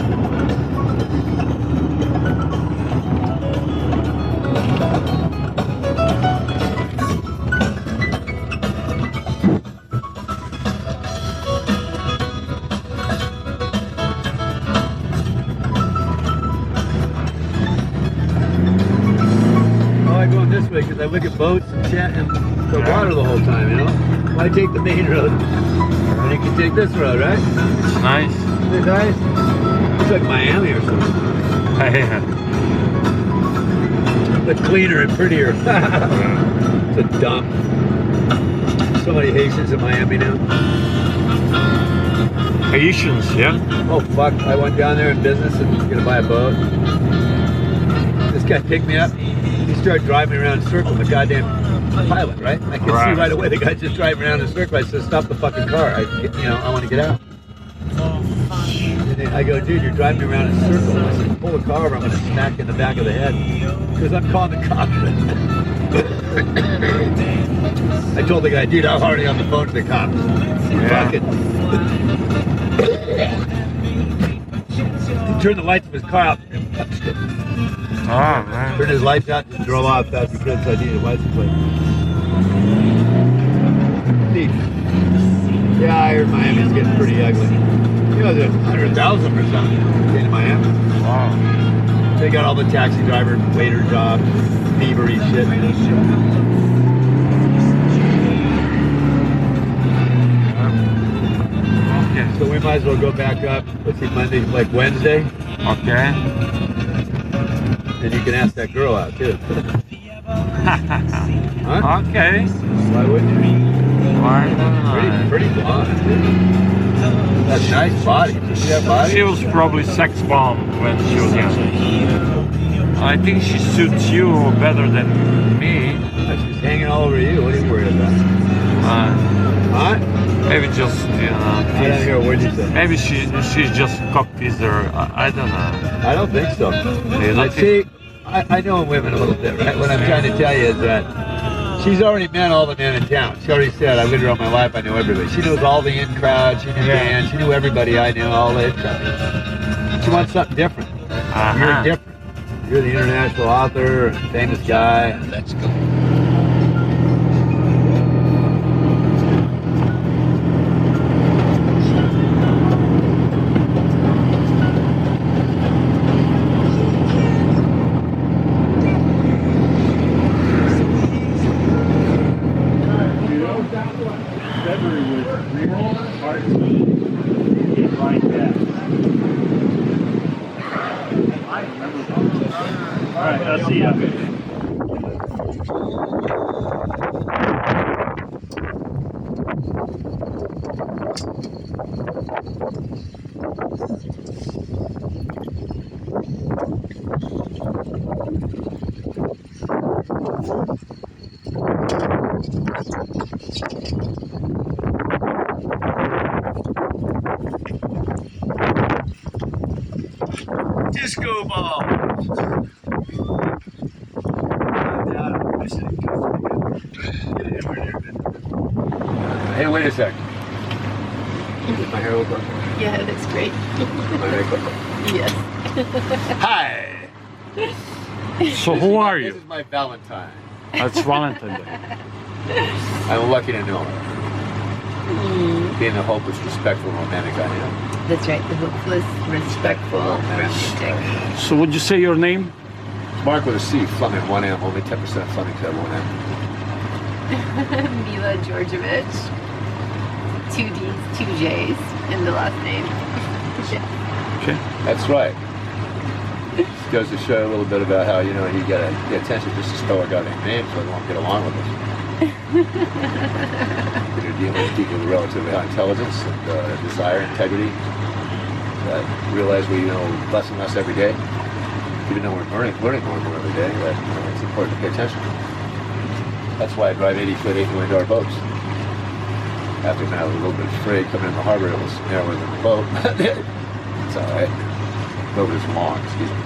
This way because I look at boats and chat and the water the whole time, you know? Why take the main road? And you can take this road, right? It's nice. Isn't it nice? It's like Miami or something. Yeah. But cleaner and prettier. It's a dump. So many Haitians in Miami now. Haitians, yeah? Oh fuck, I went down there in business and was gonna buy a boat. This guy picked me up. He started driving around in a circle, the goddamn pilot, right? I could see right away the guy just driving around in a circle. I said, stop the fucking car. I want to get out. And then I go, dude, you're driving around in a circle. I said, pull the car over, I'm going to smack you in the back of the head. Because I'm calling the cops. I told the guy, dude, I'm already on the phone to the cops. He turned the lights of his car out and punched it. Oh, man. Turned his lights out and drove off fast because I needed a license plate. Thief. Yeah, I heard Miami's getting pretty ugly. You know, there's 100,000 or something in Miami. Wow. They got all the taxi driver, waiter jobs, thievery shit. Okay. So we might as well go back up. Let's see, Monday, like Wednesday. Okay. Then you can ask that girl out too. Huh? Okay. Why wouldn't you? Why not? Pretty blonde, dude. That's a nice body. Did you see that body? She was probably sex bomb when she was young. I think she suits you better than me. She's hanging all over you. What are you worried about? Huh? Maybe just, I don't hear a word you say. Maybe she's just cock teaser. I don't know. I don't think so. I know women a little bit, right? What I'm trying to tell you is that she's already met all the men in town. She already said, I've been around my life, I know everybody. She knows all the in crowd, she knew Dan, she knew everybody I knew, all the in crowd. She wants something different. You're different. You're the international author, famous guy. Let's go. Alright, I'll see ya. Disco ball. Hey, wait a sec. Does my hair look like Yeah, it looks great. my makeup? Yes. Hi! So who are This you? is my Valentine. That's Valentine Day. I'm lucky to know her. Being the hopeless, respectful, romantic I am. That's right. The hopeless, respectful, romantic. So would you say your name? Mark with a C, Fleming, 1M, only 10% Fleming's have 1M. Mila Georgievich. 2 D's, 2 J's in the last name. Okay. That's right. Just goes to show a little bit about how, you gotta pay attention just to spell our goddamn name so they won't get along with us. You're dealing with people with relatively high intelligence and desire, integrity, that realize we know less and less every day. Even though we're learning more and more every day, that it's important to pay attention. That's why I drive 80-foot, $8 million boats. After I was a little bit afraid coming in the harbor, it was narrower than the boat. It's all right. The boat is long, excuse me.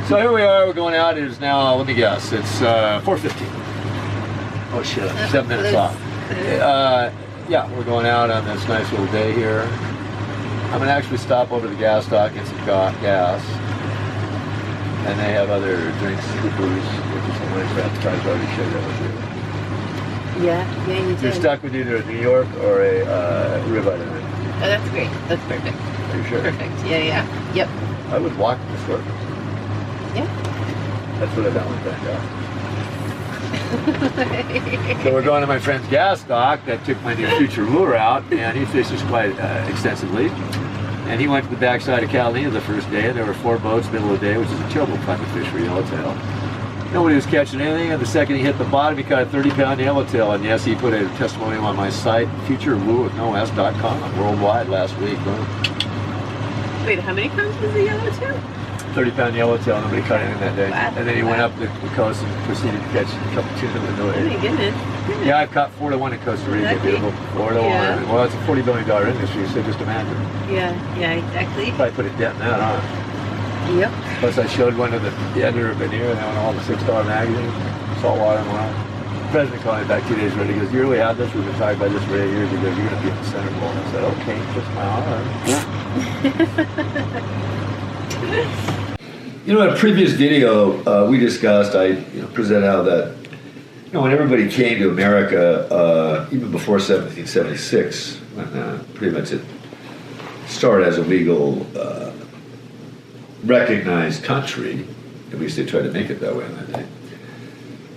So here we are, we're going out. It is now, let me guess, it's 4:15. Oh shit, 7 minutes off. Yeah, we're going out on this nice little day here. I'm gonna actually stop over to the gas stop, get some gas. And they have other drinks, booze, which is some nice appetizer. I already shared that with you. Yeah, you You're did. stuck with either a New York or a ribeye tonight. Oh, that's great. That's perfect. Are you sure? Perfect. Yeah. Yep. I would walk to the store. Yeah. That's what I found. So we're going to my friend's gas dock that took my new future lure out, and he fishes quite extensively. And he went to the backside of Catalina the first day, and there were 4 boats middle of the day, which is a terrible time to fish for yellowtail. Nobody was catching anything, and the second he hit the bottom, he caught a 30-pound yellowtail. And yes, he put a testimonial on my site, futurelure.com, worldwide last week. Wait, how many pounds was the yellowtail? 30-pound yellowtail, nobody caught anything that day. Wow. And then he went up the coast and proceeded to catch a couple tuna with no Oh my egg. goodness. Yeah, I've caught 4-1 in Costa Rica, Lucky. beautiful. 4-1. Yeah. Well, it's a $40 billion industry, so just imagine. Yeah, exactly. Probably put a dent in that, huh? Yep. Plus, I showed one to the editor of Veneer, and they went all the $6 magazine, saltwater and wine. The president called me back 2 days later. He goes, "You really have this? We've been talking about this for 8 years." He goes, "You're going to be in the center bowl." And I said, "Okay, just my arm." In a previous video, we discussed, I presented how that, when everybody came to America, even before 1776, when pretty much it started as a legal, recognized country, at least they tried to make it that way in that day,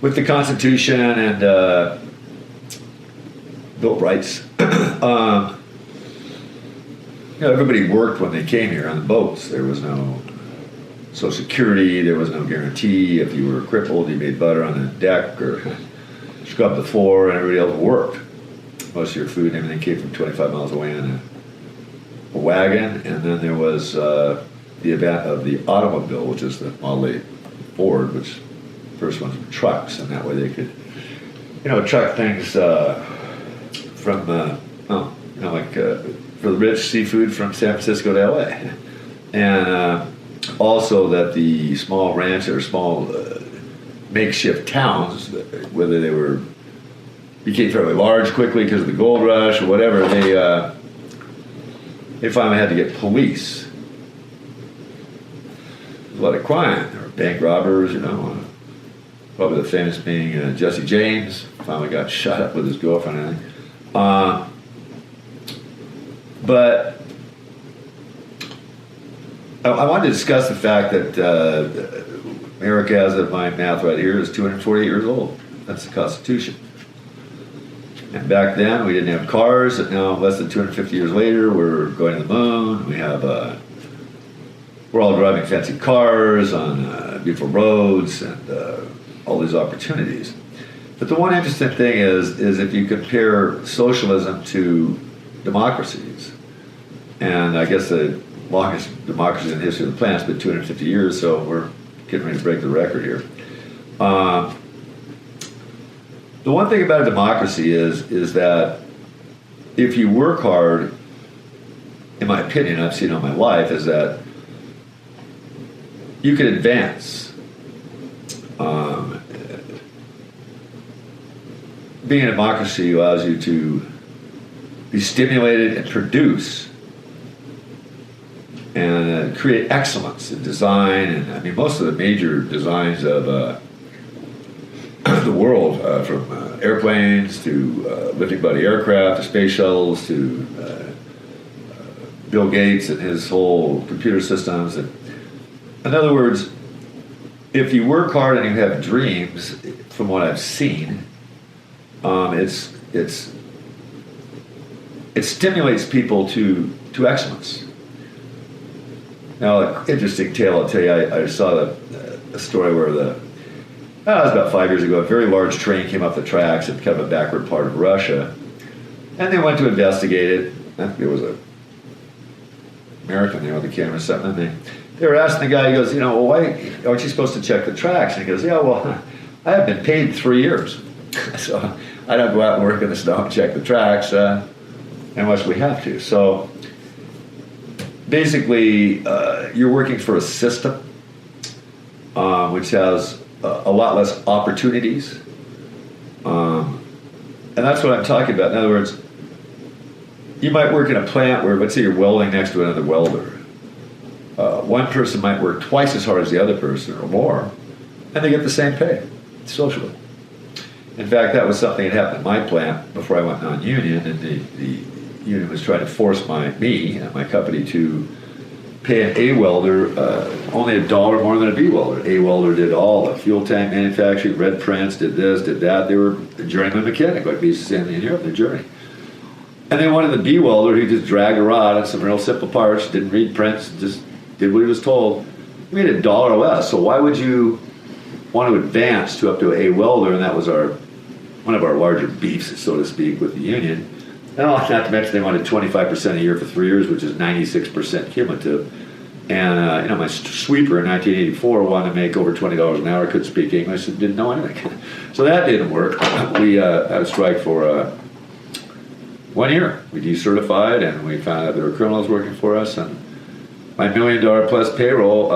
with the Constitution and Bill of Rights. Everybody worked when they came here on the boats. There was no Social Security, there was no guarantee. If you were crippled, you made butter on the deck or scrubbed the floor, and everybody else worked. Most of your food and everything came from 25 miles away in a wagon. And then there was the event of the automobile, which is the Model 8 Ford, which first ones were trucks, and that way they could, truck things from, for the rich seafood from San Francisco to LA. And also that the small ranch or small makeshift towns, whether they became fairly large quickly because of the gold rush or whatever, they finally had to get police. A lot of crime. There were bank robbers, probably the famous being Jesse James, finally got shot up with his girlfriend and everything. But I wanted to discuss the fact that America, as of my math right here, is 248 years old. That's the Constitution. And back then, we didn't have cars, and now, less than 250 years later, we're going to the moon. We have, we're all driving fancy cars on beautiful roads and all these opportunities. But the one interesting thing is if you compare socialism to democracies, and I guess the longest democracy in the history of the planet's been 250 years, so we're getting ready to break the record here. The one thing about a democracy is that if you work hard, in my opinion, I've seen all my life, is that you can being a democracy allows you to be stimulated and produce and create excellence in design. And I mean, most of the major designs of the world, from airplanes to lifting body aircraft to space shuttles to Bill Gates and his whole computer systems. And in other words, if you work hard and you have dreams, from what I've seen, it stimulates people to excellence. Now, an interesting tale I'll tell you. I saw a story where it was about 5 years ago. A very large train came up the tracks in kind of a backward part of Russia, and they went to investigate it. It was a American there with the camera or something. And they were asking the guy. He goes, well, why aren't you supposed to check the tracks? And he goes, yeah, well, I have been paid 3 years, so I don't go out and work in the snow and check the tracks unless we have to. So basically, you're working for a system which has a lot less opportunities, and that's what I'm talking about. In other words, you might work in a plant where, let's say, you're welding next to another welder. One person might work twice as hard as the other person or more, and they get the same pay socially. In fact, that was something that happened in my plant before I went non-union, and the union was trying to force me and my company to pay an A welder only $1 more than a B welder. A welder did all the fuel tank manufacturing, red prints, did this, did that. They were a journeyman mechanic, like we used to say in Europe, they're journey. And they wanted the B welder who just dragged a rod on some real simple parts, didn't read prints, just did what he was told. We made $1 less. So why would you want to advance to up to A welder? And that was one of our larger beefs, so to speak, with the union. And not to mention they wanted 25% a year for 3 years, which is 96% cumulative. And my sweeper in 1984 wanted to make over $20 an hour, couldn't speak English, and didn't know anything. So that didn't work. We had a strike for 1 year. We decertified, and we found out there were criminals working for us. And my $1 million plus payroll,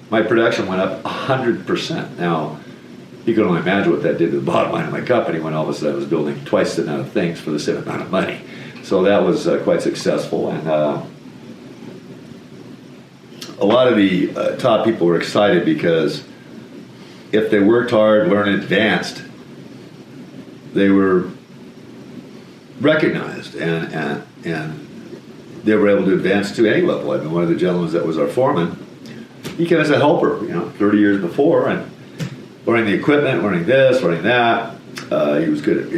my production went up 100%. Now, you can only imagine what that did to the bottom line of my company when all of a sudden I was building twice the amount of things for the same amount of money. So that was quite successful. And a lot of the top people were excited because if they worked hard, learned, and advanced, they were recognized and they were able to advance to any level. I mean, one of the gentlemen that was our foreman, he came as a helper, 30 years before, and learning the equipment, learning this, learning that. He was good at,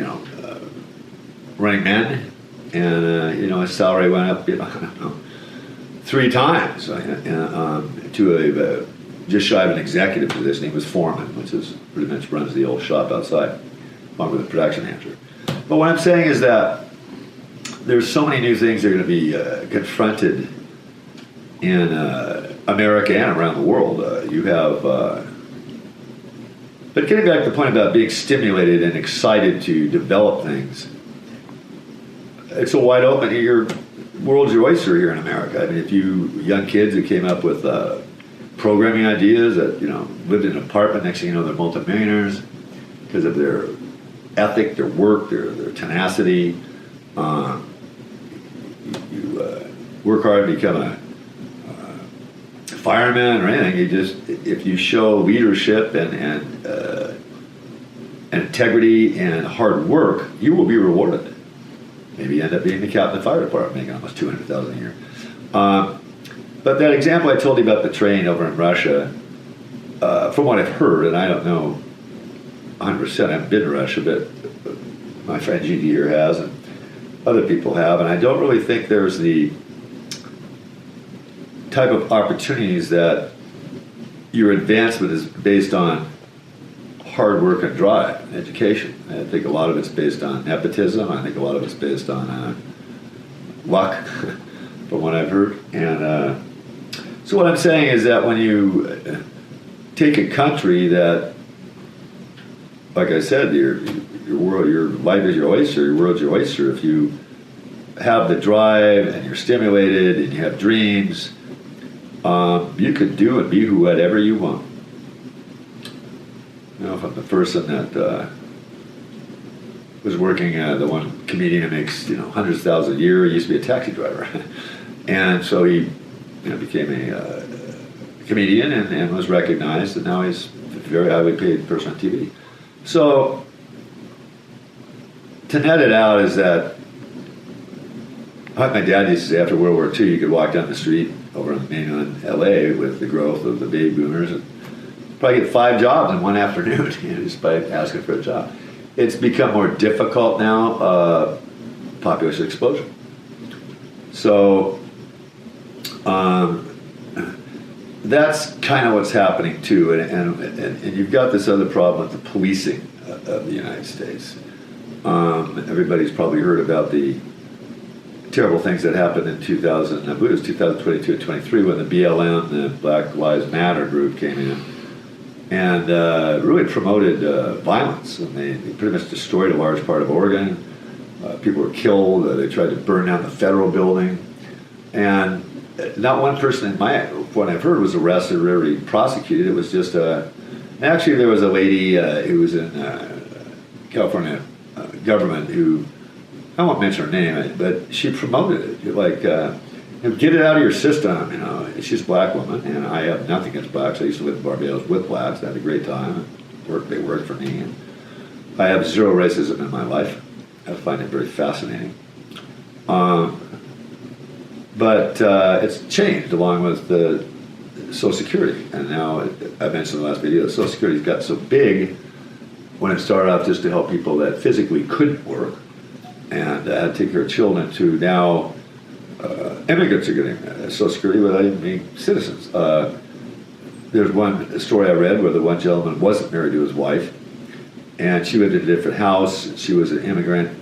running men, and his salary went up, 3 times to a just shy of an executive position. He was foreman, which is pretty much runs the old shop outside, along with the production manager. But what I'm saying is that there's so many new things that are going to be confronted in America and around the world. You have, but getting back to the point about being stimulated and excited to develop things, it's a wide open. Your world's your oyster here in America. I mean, if you young kids who came up with programming ideas that lived in an apartment, next thing you know, they're multimillionaires because of their ethic, their work, their tenacity. You work hard to become a fireman or anything. If you show leadership and integrity and hard work, you will be rewarded. Maybe you end up being the captain of the fire department, making almost $200,000 a year. But that example I told you about the train over in Russia, from what I've heard, and I don't know 100%, I haven't been to Russia, but my friend GD here has, and other people have, and I don't really think there's the type of opportunities that your advancement is based on hard work and drive and education. I think a lot of it's based on nepotism. I think a lot of it's based on luck, from what I've heard. And so what I'm saying is that when you take a country that, like I said, your world, your life is your oyster, your world's your oyster. If you have the drive and you're stimulated and you have dreams, you can do and be whatever you want. If I'm the person that was working, the one comedian who makes, hundreds of thousands a year. He used to be a taxi driver. And so he became a comedian and was recognized, and now he's a very highly paid person on TV. So to net it out is that, like my dad used to say, after World War II, you could walk down the street over in mainland LA with the growth of the baby boomers and probably get 5 jobs in one afternoon just by asking for a job. It's become more difficult now, population explosion. So that's kind of what's happening too, and you've got this other problem with the policing of the United States. Everybody's probably heard about the terrible things that happened in 2022 and 23 when the BLM, the Black Lives Matter group, came in and really promoted violence. And they pretty much destroyed a large part of Oregon. People were killed. They tried to burn down the federal building. And not one person what I've heard was arrested or really prosecuted. It was just actually there was a lady who was in California government who, I won't mention her name, but she promoted it. Like, get it out of your system, She's a black woman, and I have nothing against blacks. I used to live in Barbados with blacks. I had a great time. They worked for me. And I have zero racism in my life. I find it very fascinating. But it's changed along with the Social Security. And now, I mentioned in the last video, Social Security's got so big when it started off just to help people that physically couldn't work and had to take care of children, to now immigrants are getting Social Security without even being citizens. There's one story I read where the one gentleman wasn't married to his wife, and she lived in a different house. She was an immigrant.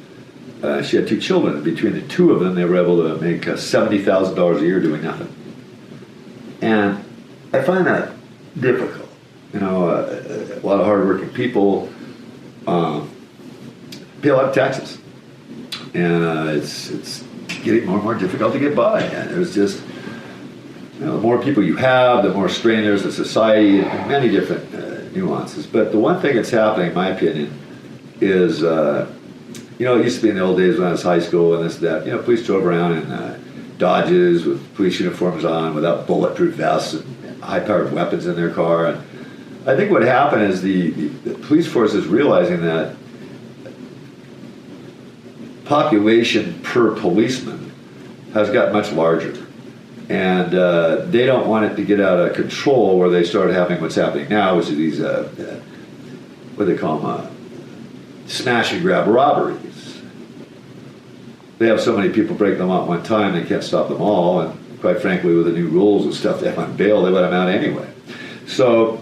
She had 2 children. Between the 2 of them, they were able to make $70,000 a year doing nothing. And I find that difficult. A lot of hardworking people pay a lot of taxes, and it's getting more and more difficult to get by. And it was just, the more people you have, the more strain there's in society, and many different nuances. But the one thing that's happening, in my opinion, is it used to be in the old days when I was high school and this, that, police drove around in Dodges with police uniforms on, without bulletproof vests and high-powered weapons in their car. And I think what happened is the police force is realizing that population per policeman has got much larger. And they don't want it to get out of control where they start having what's happening now, which is these, what do they call them, smash and grab robberies. They have so many people break them out at one time, they can't stop them all. And quite frankly, with the new rules and stuff, they have on bail, they let them out anyway. So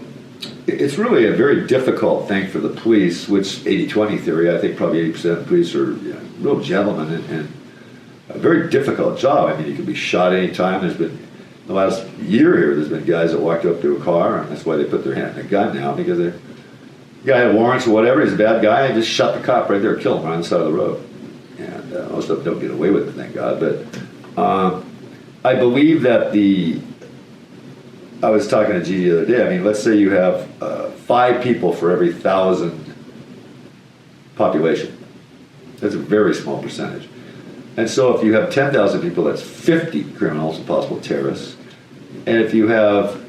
it's really a very difficult thing for the police, which 80-20 theory, I think probably 80% of the police are real gentlemen, and a very difficult job. I mean, you can be shot any time. There's been, the last year here, there's been guys that walked up to a car, and that's why they put their hand in a gun now, because the guy had warrants or whatever, he's a bad guy, and just shot the cop right there, kill him right on the side of the road. And most of them don't get away with it, thank God. But I believe that I was talking to Gigi the other day, I mean, let's say you have 5 people for every 1,000 population. That's a very small percentage. And so if you have 10,000 people, that's 50 criminals and possible terrorists. And if you have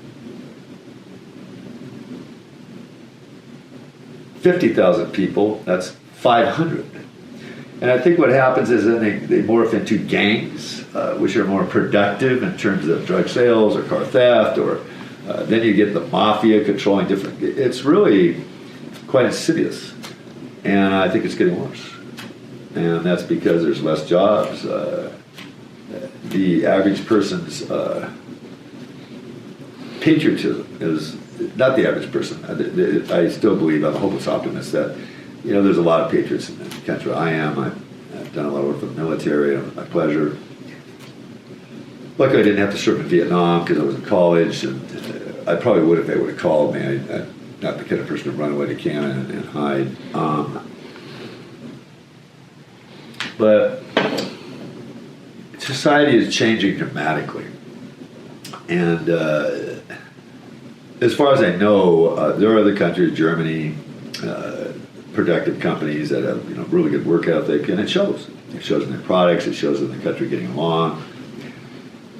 50,000 people, that's 500. And I think what happens is then they morph into gangs, which are more productive in terms of drug sales or car theft, or then you get the mafia controlling different. It's really quite insidious, and I think it's getting worse. And that's because there's less jobs. The average person's patriotism is not the average person. I still believe, I'm a hopeless optimist, that there's a lot of patriots in the country. I've done a lot of work for the military, and my pleasure. Luckily, I didn't have to serve in Vietnam because I was in college, and I probably would if they would have called me. I'm not the kind of person to run away to Canada and hide. But society is changing dramatically. And as far as I know, there are other countries, Germany, productive companies that have really good work ethic, and it shows. It shows in their products. It shows in the country getting along.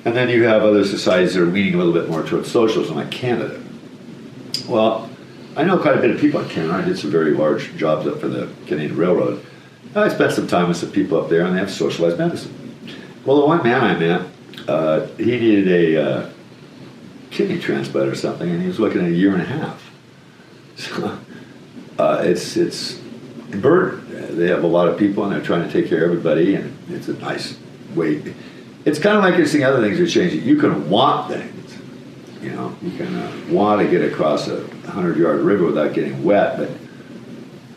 And then you have other societies that are leaning a little bit more towards socialism, like Canada. Well, I know quite a bit of people in Canada. I did some very large jobs up for the Canadian Railroad. I spent some time with some people up there, and they have socialized medicine. Well, the one man I met, he needed a kidney transplant or something, and he was looking at 1.5 years. So it's a burden. They have a lot of people, and they're trying to take care of everybody, and it's a nice way. It's kind of like you're seeing other things are changing. You can want things. You can want to get across a 100-yard river without getting wet, but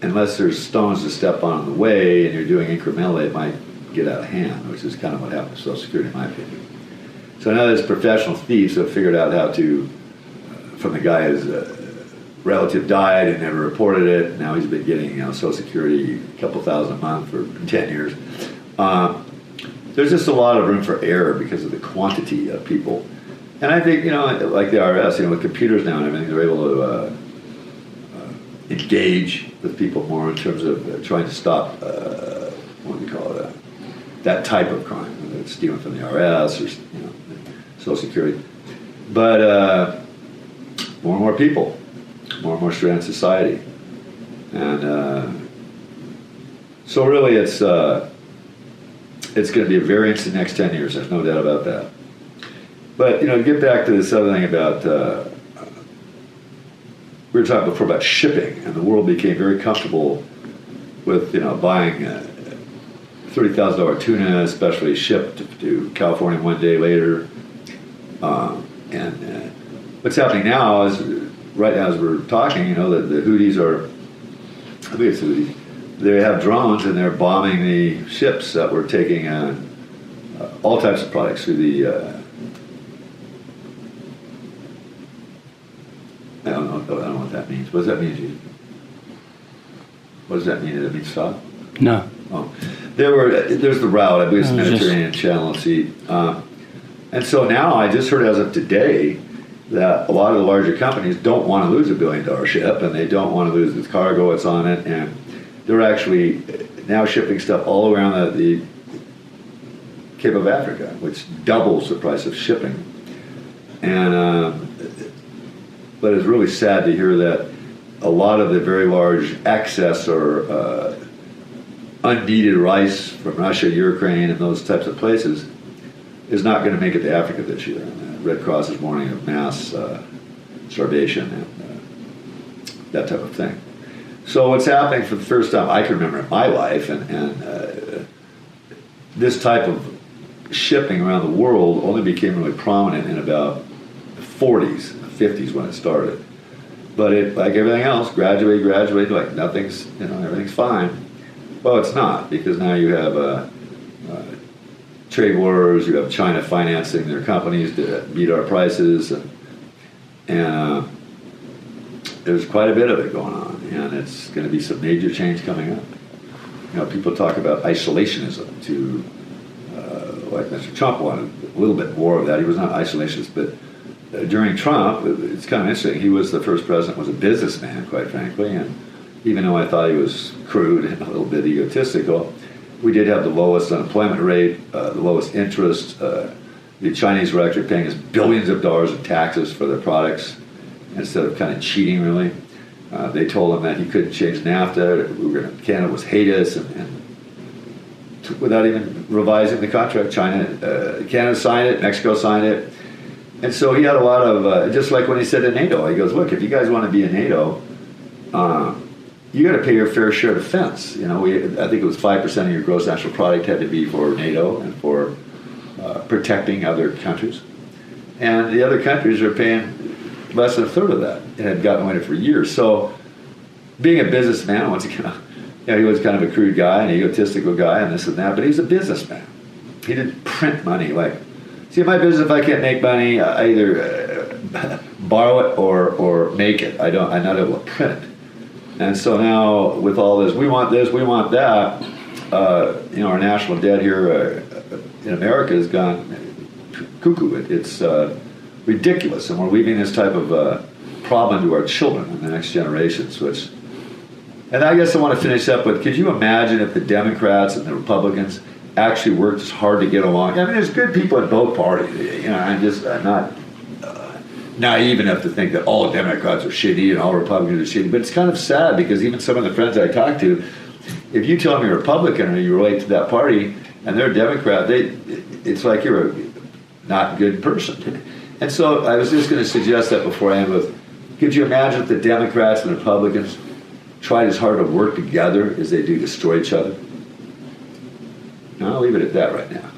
unless there's stones to step on the way and you're doing incrementally, it might get out of hand, which is kind of what happened to Social Security, in my opinion. So now there's professional thieves who have figured out how to, from the guy whose relative died and never reported it, now he's been getting Social Security a couple thousand a month for 10 years. There's just a lot of room for error because of the quantity of people. And I think, like the IRS, with computers now and everything, they're able to engage with people more in terms of trying to stop, what do you call it, that type of crime, whether it's stealing from the IRS or Social Security. But more and more people, more and more strain in society. And so really it's going to be a variance in the next 10 years, there's no doubt about that. But, to get back to this other thing about, we were talking before about shipping, and the world became very comfortable with, buying $30,000 tuna, especially shipped to California one day later. And what's happening now is, right now as we're talking, the Houthis are, I think it's Houthis, they have drones and they're bombing the ships that were taking all types of products through the, I don't know what that means. What does that mean to you? What does that mean? Does that mean stop? No. Oh. There's the route, I believe it's Mediterranean Channel Sea. And so now I just heard as of today that a lot of the larger companies don't want to lose $1 billion ship, and they don't want to lose the cargo that's on it, and they're actually now shipping stuff all around the Cape of Africa, which doubles the price of shipping. And but it's really sad to hear that a lot of the very large excess or unneeded rice from Russia, Ukraine, and those types of places is not going to make it to Africa this year. And the Red Cross is warning of mass starvation and that type of thing. So what's happening for the first time I can remember in my life, and this type of shipping around the world only became really prominent in about the 40s, the 50s when it started. But it, like everything else, graduated, like nothing's, everything's fine. Well, it's not, because now you have trade wars, you have China financing their companies to beat our prices, and there's quite a bit of it going on, and it's going to be some major change coming up. People talk about isolationism to, like Mr. Trump wanted a little bit more of that. He was not isolationist, but during Trump, it's kind of interesting. He was the first president, was a businessman, quite frankly, and even though I thought he was crude and a little bit egotistical, we did have the lowest unemployment rate, the lowest interest. The Chinese were actually paying us billions of dollars in taxes for their products instead of kind of cheating, really. They told him that he couldn't change NAFTA. Canada was hate us, and without even revising the contract, Canada signed it, Mexico signed it. And so he had a lot of, just like when he said to NATO, he goes, look, if you guys want to be in NATO, you got to pay your fair share of defense. I think it was 5% of your gross national product had to be for NATO and for protecting other countries. And the other countries are paying less than a third of that and had gotten away with it for years. So being a businessman, once again, he was kind of a crude guy, an egotistical guy, and this and that, but he's a businessman. He didn't print money. Like, see, in my business, if I can't make money, I either borrow it or make it. I'm not able to print it. And so now, with all this, we want that, our national debt here in America has gone cuckoo. It's ridiculous, and we're leaving this type of problem to our children and the next generations, which And I guess I want to finish up with, could you imagine if the Democrats and the Republicans actually worked as hard to get along? I mean, there's good people in both parties. You know, I'm not naive enough to think that all Democrats are shitty and all Republicans are shitty. But it's kind of sad because even some of the friends I talk to, if you tell them you're a Republican or you relate to that party and they're a Democrat, it's like you're a not good person. And so I was just going to suggest that before I end with, could you imagine if the Democrats and the Republicans tried as hard to work together as they do destroy each other? Now, I'll leave it at that right now.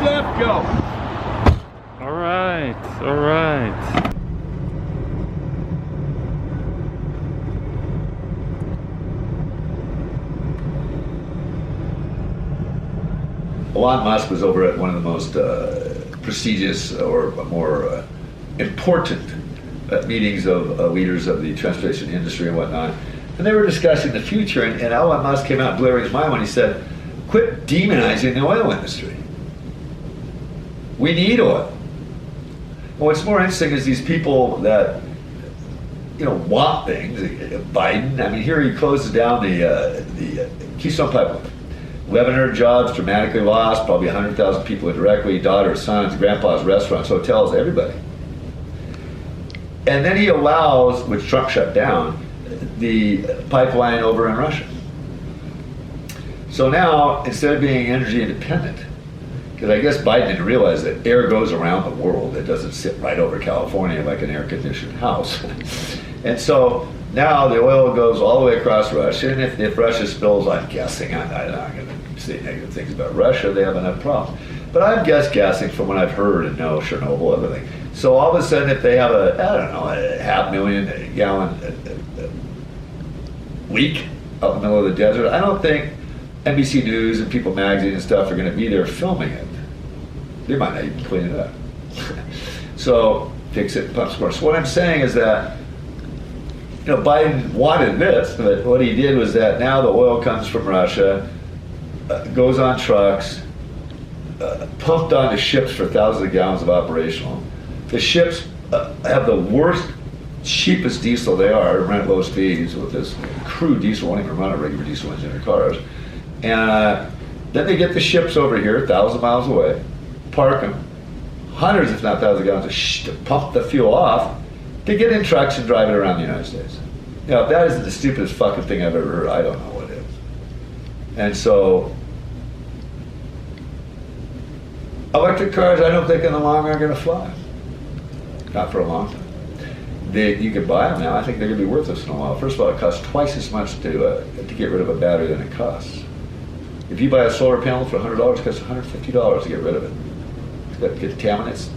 Left, go. All right, all right. Elon Musk was over at one of the most prestigious or more important meetings of leaders of the transportation industry and whatnot. And they were discussing the future, and Elon Musk came out blaring his mind when he said, quit demonizing the oil industry. We need oil. And what's more interesting is these people that, you know, want things. Biden, I mean, here he closes down the Keystone Pipeline. 1,100 jobs dramatically lost, probably 100,000 people indirectly, daughters, sons, grandpas, restaurants, hotels, everybody. And then he allows, which Trump shut down, the pipeline over in Russia. So now, instead of being energy independent, because I guess Biden didn't realize that air goes around the world, it doesn't sit right over California like an air-conditioned house. And so now the oil goes all the way across Russia, and if Russia spills, I'm guessing, I'm not going to say negative things about Russia, they have enough problems. But I'm guessing from what I've heard and know, Chernobyl, everything. So all of a sudden, if they have a 500,000 gallon leak out in the middle of the desert, I don't think NBC News and People Magazine and stuff are going to be there filming it. They might not even clean it up. So fix it and pump some more. So what I'm saying is that, you know, Biden wanted this, but what he did was that now the oil comes from Russia, goes on trucks, pumped onto ships for thousands of gallons of operational. The ships have the worst, cheapest diesel they are, rent low speeds with this crude diesel, won't even run a regular diesel engine in cars. And then they get the ships over here, 1,000 miles away, park them, hundreds if not thousands of gallons to pump the fuel off, to get in trucks and drive it around the United States. Now, if that isn't the stupidest fucking thing I've ever heard, I don't know what is. And so, electric cars, I don't think in the long run are going to fly. Not for a long time. You can buy them now. I think they're going to be worthless in a while. First of all, it costs twice as much to get rid of a battery than it costs. If you buy a solar panel for $100, it costs $150 to get rid of it. It's got contaminants,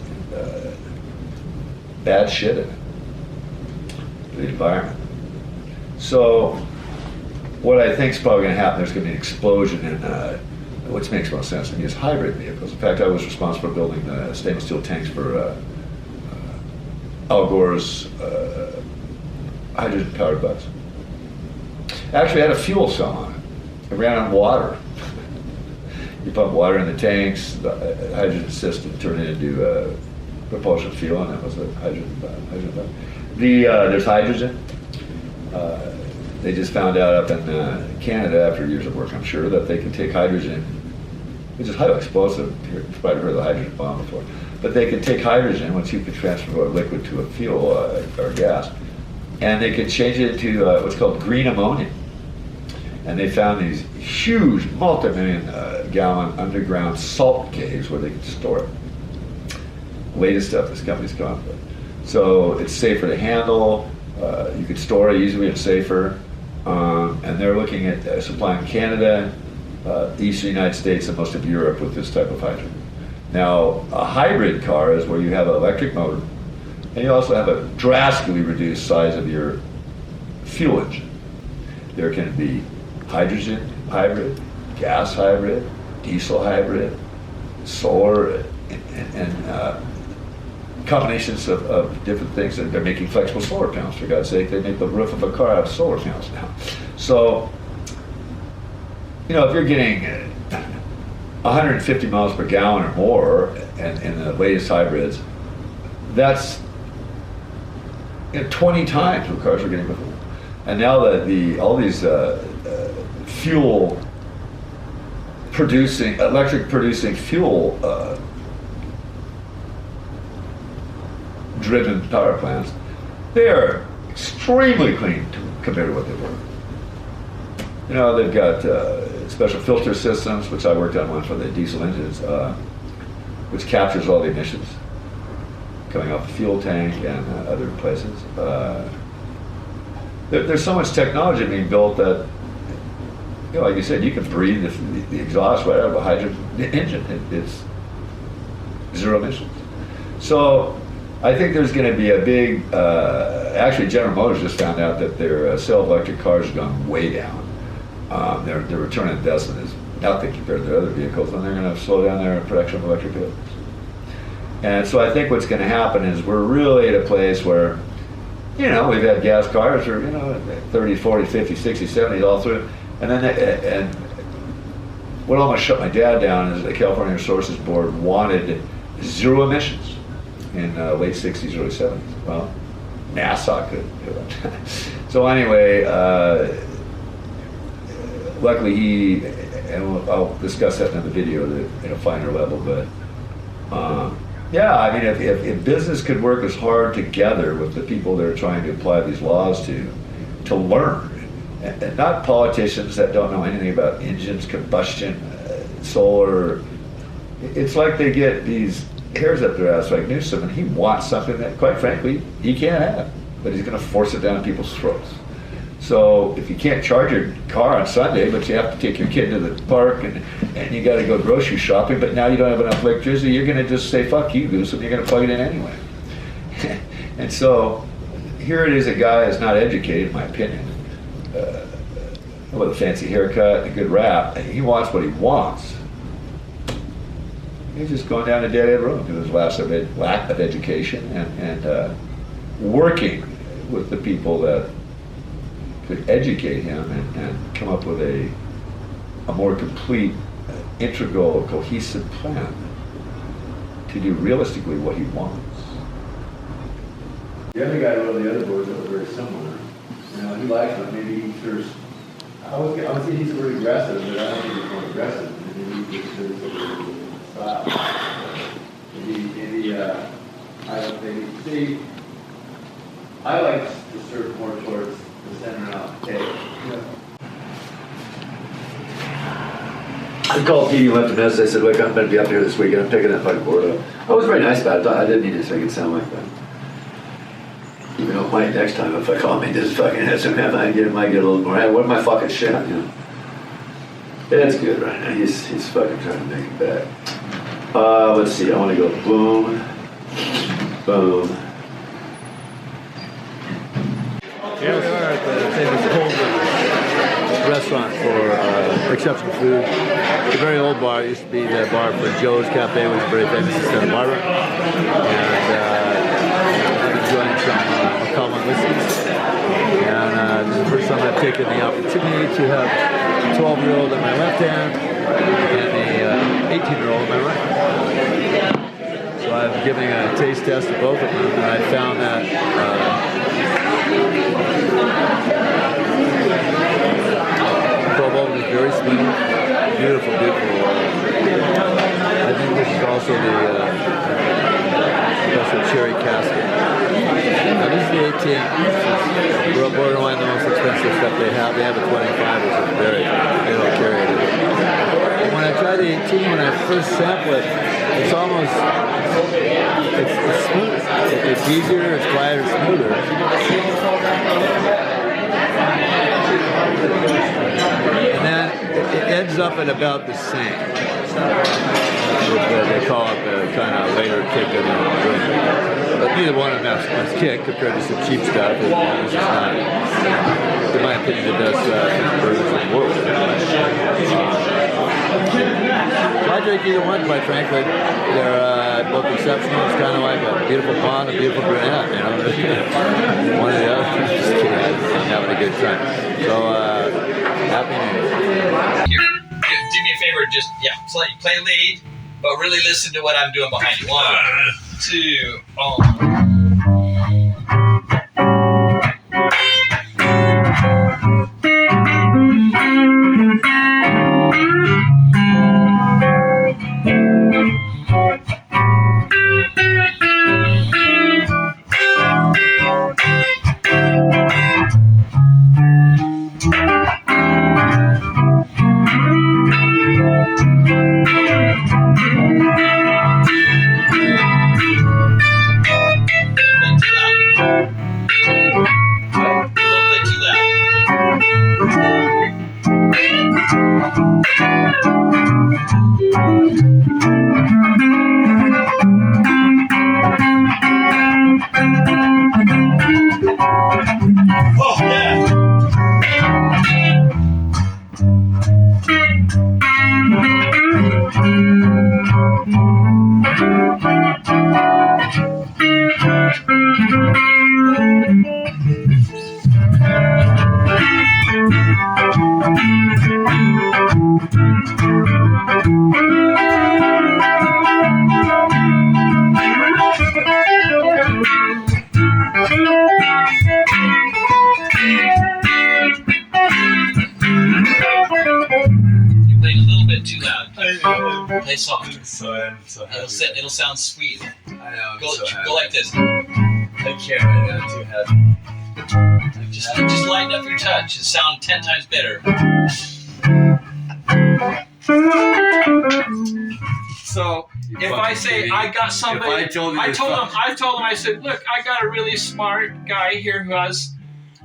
bad shit in it, for the environment. So, what I think is probably going to happen, there's going to be an explosion in which makes most sense to me, is hybrid vehicles. In fact, I was responsible for building the stainless steel tanks for Al Gore's hydrogen-powered bus. Actually, it had a fuel cell on it. It ran on water. You pump water in the tanks, the hydrogen system turned it into propulsion fuel, and that was the hydrogen bus. There's hydrogen. They just found out up in Canada, after years of work, I'm sure, that they can take hydrogen, which is highly explosive. You've probably heard of the hydrogen bomb before. But they can take hydrogen, once you can transfer a liquid to a fuel or gas, and they can change it to what's called green ammonia. And they found these huge, multi-million gallon underground salt caves where they can store it. Latest stuff this company's come up with. So it's safer to handle. You can store it easily and safer. And they're looking at supplying Canada, the eastern United States, and most of Europe with this type of hydrogen. Now, a hybrid car is where you have an electric motor, and you also have a drastically reduced size of your fuel engine. There can be hydrogen hybrid, gas hybrid, diesel hybrid, solar, and combinations of different things. That they're making flexible solar panels, for God's sake. They make the roof of a car out of solar panels now. So, you know, if you're getting 150 miles per gallon or more in the latest hybrids, that's 20 times what cars were getting before. And now that all these fuel producing, electric producing fuel driven power plants, they are extremely clean compared to what they were. You know, they've got special filter systems, which I worked on one for the diesel engines, which captures all the emissions coming off the fuel tank and other places. There's so much technology being built that, you know, like you said, you can breathe the exhaust right out of a hydrogen engine. It's zero emissions. So I think there's going to be a big, actually General Motors just found out that their electric cars have gone way down. Their return on investment is nothing compared to their other vehicles, and they're going to slow down their production of electric vehicles. And so I think what's going to happen is we're really at a place where, you know, we've had gas cars for, you know, 30, 40, 50, 60, 70, all through. And then, and what almost shut my dad down is the California Resources Board wanted zero emissions in late 60s, early 70s. Well, NASA could do it. So anyway, luckily he, and I'll discuss that in the video at a finer level, but yeah, I mean, if business could work as hard together with the people they're trying to apply these laws to learn, and not politicians that don't know anything about engines, combustion, solar. It's like they get these hairs up their ass like Newsom, and he wants something that, quite frankly, he can't have, but he's going to force it down people's throats. So if you can't charge your car on Sunday, but you have to take your kid to the park and you got to go grocery shopping, but now you don't have enough electricity, you're going to just say, fuck you, Goose, and you're going to plug it in anyway. And so here it is, a guy that's not educated, in my opinion, with a fancy haircut, a good rap, and he wants what he wants. He's just going down a dead-end road to his lack of education and working with the people that could educate him and come up with a more complete, integral, cohesive plan to do realistically what he wants. The other guy wrote the other boards that were very similar. You know, he likes them. Maybe I would say he's very aggressive, but I don't think he's more aggressive. Maybe he's just style. Maybe I like to serve more towards the center out. Okay. Yeah. I called PD and left a message. I said, look, I'm going to be up here this weekend. I'm picking that fucking board up. I was very nice about it. I didn't mean to make it sound like that. Even though might next time if I call me this fucking SMF, I might get a little more. Hey, what am I fucking shit? You know. That's good right now. He's fucking trying to make it back. Let's see. I want to go boom, boom. Here we are at the famous Cold restaurant for exceptional food. It's a very old bar. It used to be the bar for Joe's Cafe, which was very famous in Santa Barbara. And I'm enjoying some Macallan whiskeys. And this is the first time I've taken the opportunity to have a 12-year-old in my left hand and a 18-year-old in my right. So I'm giving a taste test of both of them, and I found that Provo is very smooth, beautiful, beautiful water. I think this is also the special cherry casket. Now this is the 18. We're borderline the most expensive stuff they have. They have a 25, which is very, they don't carry it. And when I tried the 18, when I first sample it, it's almost, it's smooth. It's easier, it's quieter, smoother. And then it ends up at about the same. They call it the kind of later kick in the drink. But neither one of them has kick compared to some cheap stuff. This is not, in my opinion, the best burgers in the world. I drink either one, quite frankly. They're both exceptional. It's kind of like a beautiful blonde, a beautiful brunette, you know. One or the other. Just kidding. I'm having a good time. So, happy New Year. Here, do me a favor, just, play lead, but really listen to what I'm doing behind you. 1, 2, Oh, yeah. You're playing a little bit too loud. Play soft. It'll sound sweet. I know. Go like this. I can't right now. Too happy. Just lighten up your touch. It'll sound 10 times better. So if I say I got somebody, I told him, I said, look, I got a really smart guy here who has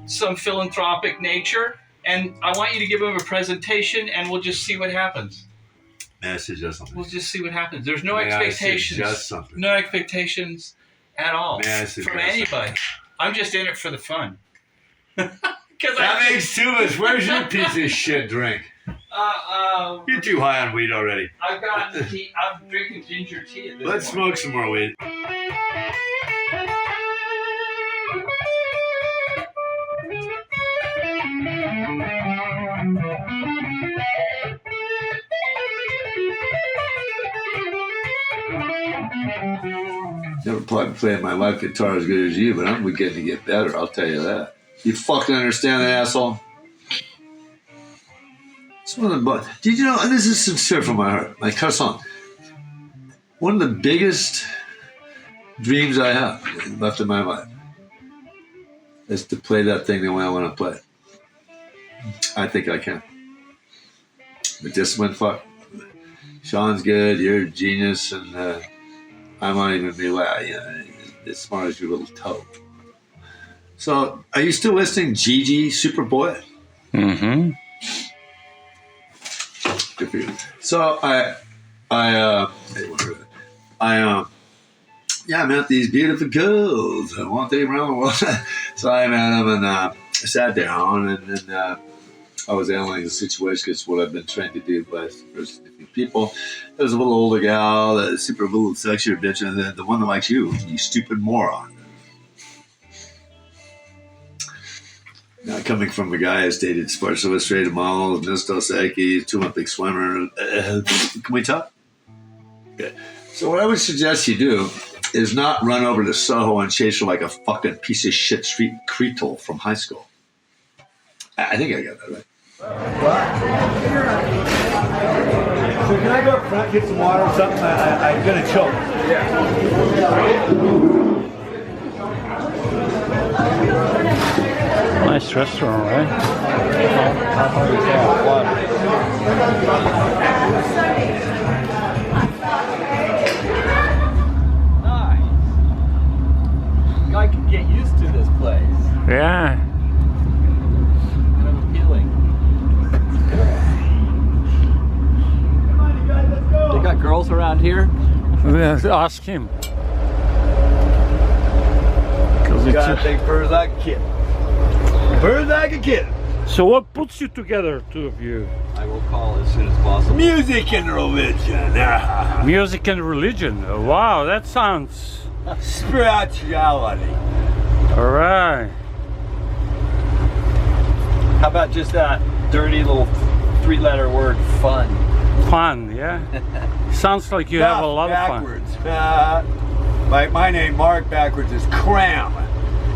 some philanthropic nature, and I want you to give him a presentation, and we'll just see what happens. May I suggest something? We'll just see what happens. There's no May expectations. I suggest something? No expectations at all May I suggest from anybody. I'm just in it for the fun. That makes too much. Where's your piece of shit drink? You're too high on weed already. I've got tea. I'm drinking ginger tea at this Let's point. smoke some more weed. Never played my life guitar as good as you, but I'm beginning to get better, I'll tell you that. You fucking understand that, asshole? It's one of the, did you know, and this is sincere from my heart, my cousin, one of the biggest dreams I have left in my life is to play that thing the way I want to play it. I think I can. But this one, fuck, Sean's good, you're a genius, and I might even be like, as smart as your little toe. So, are you still listening, Gigi Superboy? Mm-hmm. Good for you. So I met these beautiful girls. I want them around the world. So I met them and I sat down and then I was analyzing the situation because what I've been trying to do by first people. There was a little older gal, a super little sexier bitch, and then the one that likes you stupid moron. Now, coming from a guy who's dated Sports Illustrated models, Miss Dos Equis, 2 Olympic swimmer, can we talk? Okay. So what I would suggest you do is not run over to Soho and chase her like a fucking piece of shit street creetle from high school. I think I got that right. So can I go up front, get some water or something? I'm gonna choke. Nice restaurant, right? Nice. Guy can get used to this place. Yeah. Kind of appealing. They got girls around here? Ask him. You gotta think birds like a kid. Birds like a kid. So what puts you together, two of you? I will call as soon as possible. Music and religion. Music and religion. Oh, wow, that sounds... Spirituality. All right. How about just that dirty little 3-letter word, fun? Fun, yeah? Sounds like you have a lot backwards. Of fun. My name, Mark, backwards is cram.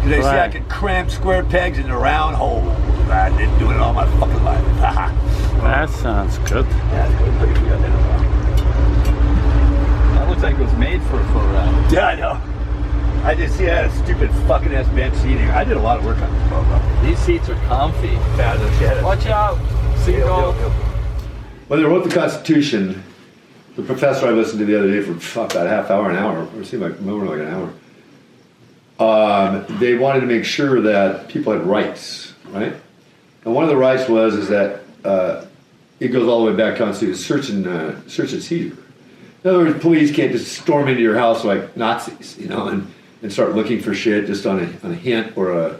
They say I can cram square pegs into round holes. I've been doing it all my fucking life. That sounds good. Yeah, it's pretty good. That looks like it was made for yeah, I know. I just see that stupid fucking ass bench seat here. I did a lot of work on this boat. These seats are comfy. Yeah, no shit. Watch out. See you go. When they wrote the Constitution, the professor I listened to the other day for about a half hour, an hour, or it seemed like more like an hour. They wanted to make sure that people had rights, right? And one of the rights is that it goes all the way back down to search and seizure. In other words, police can't just storm into your house like Nazis, and start looking for shit just on a hint or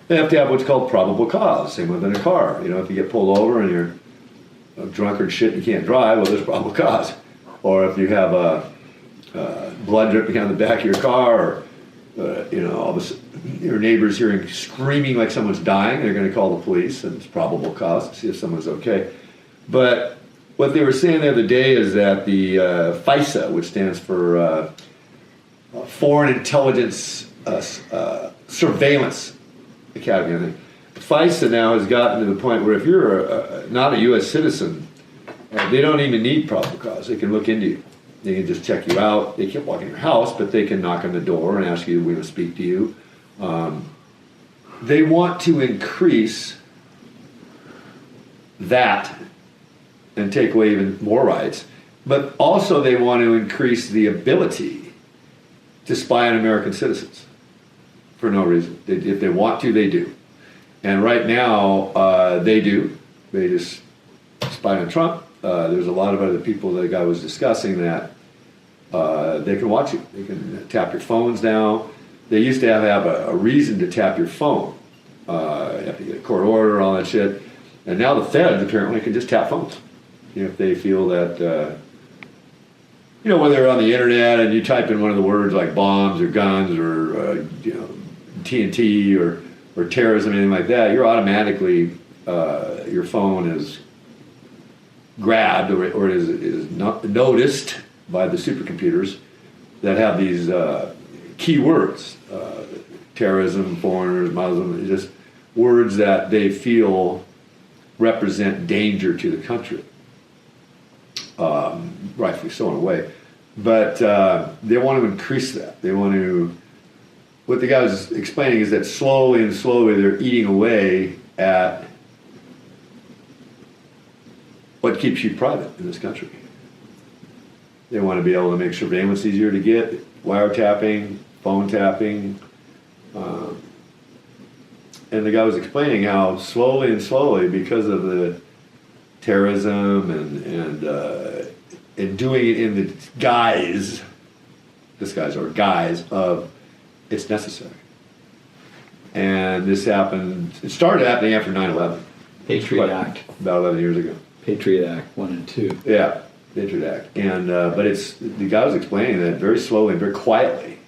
they have to have what's called probable cause. Same with in a car. If you get pulled over and you're drunk or shit and you can't drive, well, there's probable cause. Or if you have blood dripping down the back of your car, or all this, your neighbor's hearing screaming like someone's dying, they're going to call the police, and it's probable cause to see if someone's okay. But what they were saying the other day is that the FISA, which stands for Foreign Intelligence Surveillance Academy, I think, FISA now has gotten to the point where if you're not a U.S. citizen, they don't even need probable cause. They can look into you. They can just check you out. They can't walk in your house, but they can knock on the door and ask you, we will speak to you. They want to increase that and take away even more rights, but also they want to increase the ability to spy on American citizens for no reason. If they want to, they do. And right now, they do. They just spy on Trump. There's a lot of other people that the guy was discussing that they can watch you. They can tap your phones now. They used to have a reason to tap your phone. You have to get a court order, all that shit. And now the feds apparently can just tap phones. If they feel that, when they're on the internet and you type in one of the words like bombs or guns or, TNT or terrorism, anything like that, you're automatically, your phone is grabbed or is not noticed by the supercomputers that have these key words, terrorism, foreigners, Muslim, just words that they feel represent danger to the country. Rightfully so in a way. But they want to increase that. They want to, what the guy was explaining is that slowly and slowly they're eating away at what keeps you private in this country. They want to be able to make surveillance easier to get, wiretapping, phone tapping. And the guy was explaining how slowly and slowly, because of the terrorism and doing it in the guise of it's necessary. And this happened, it started happening after 9/11. Patriot Act. About 11 years ago. Patriot Act 1 and 2. Yeah, Patriot Act. And, but the guy was explaining that very slowly and very quietly.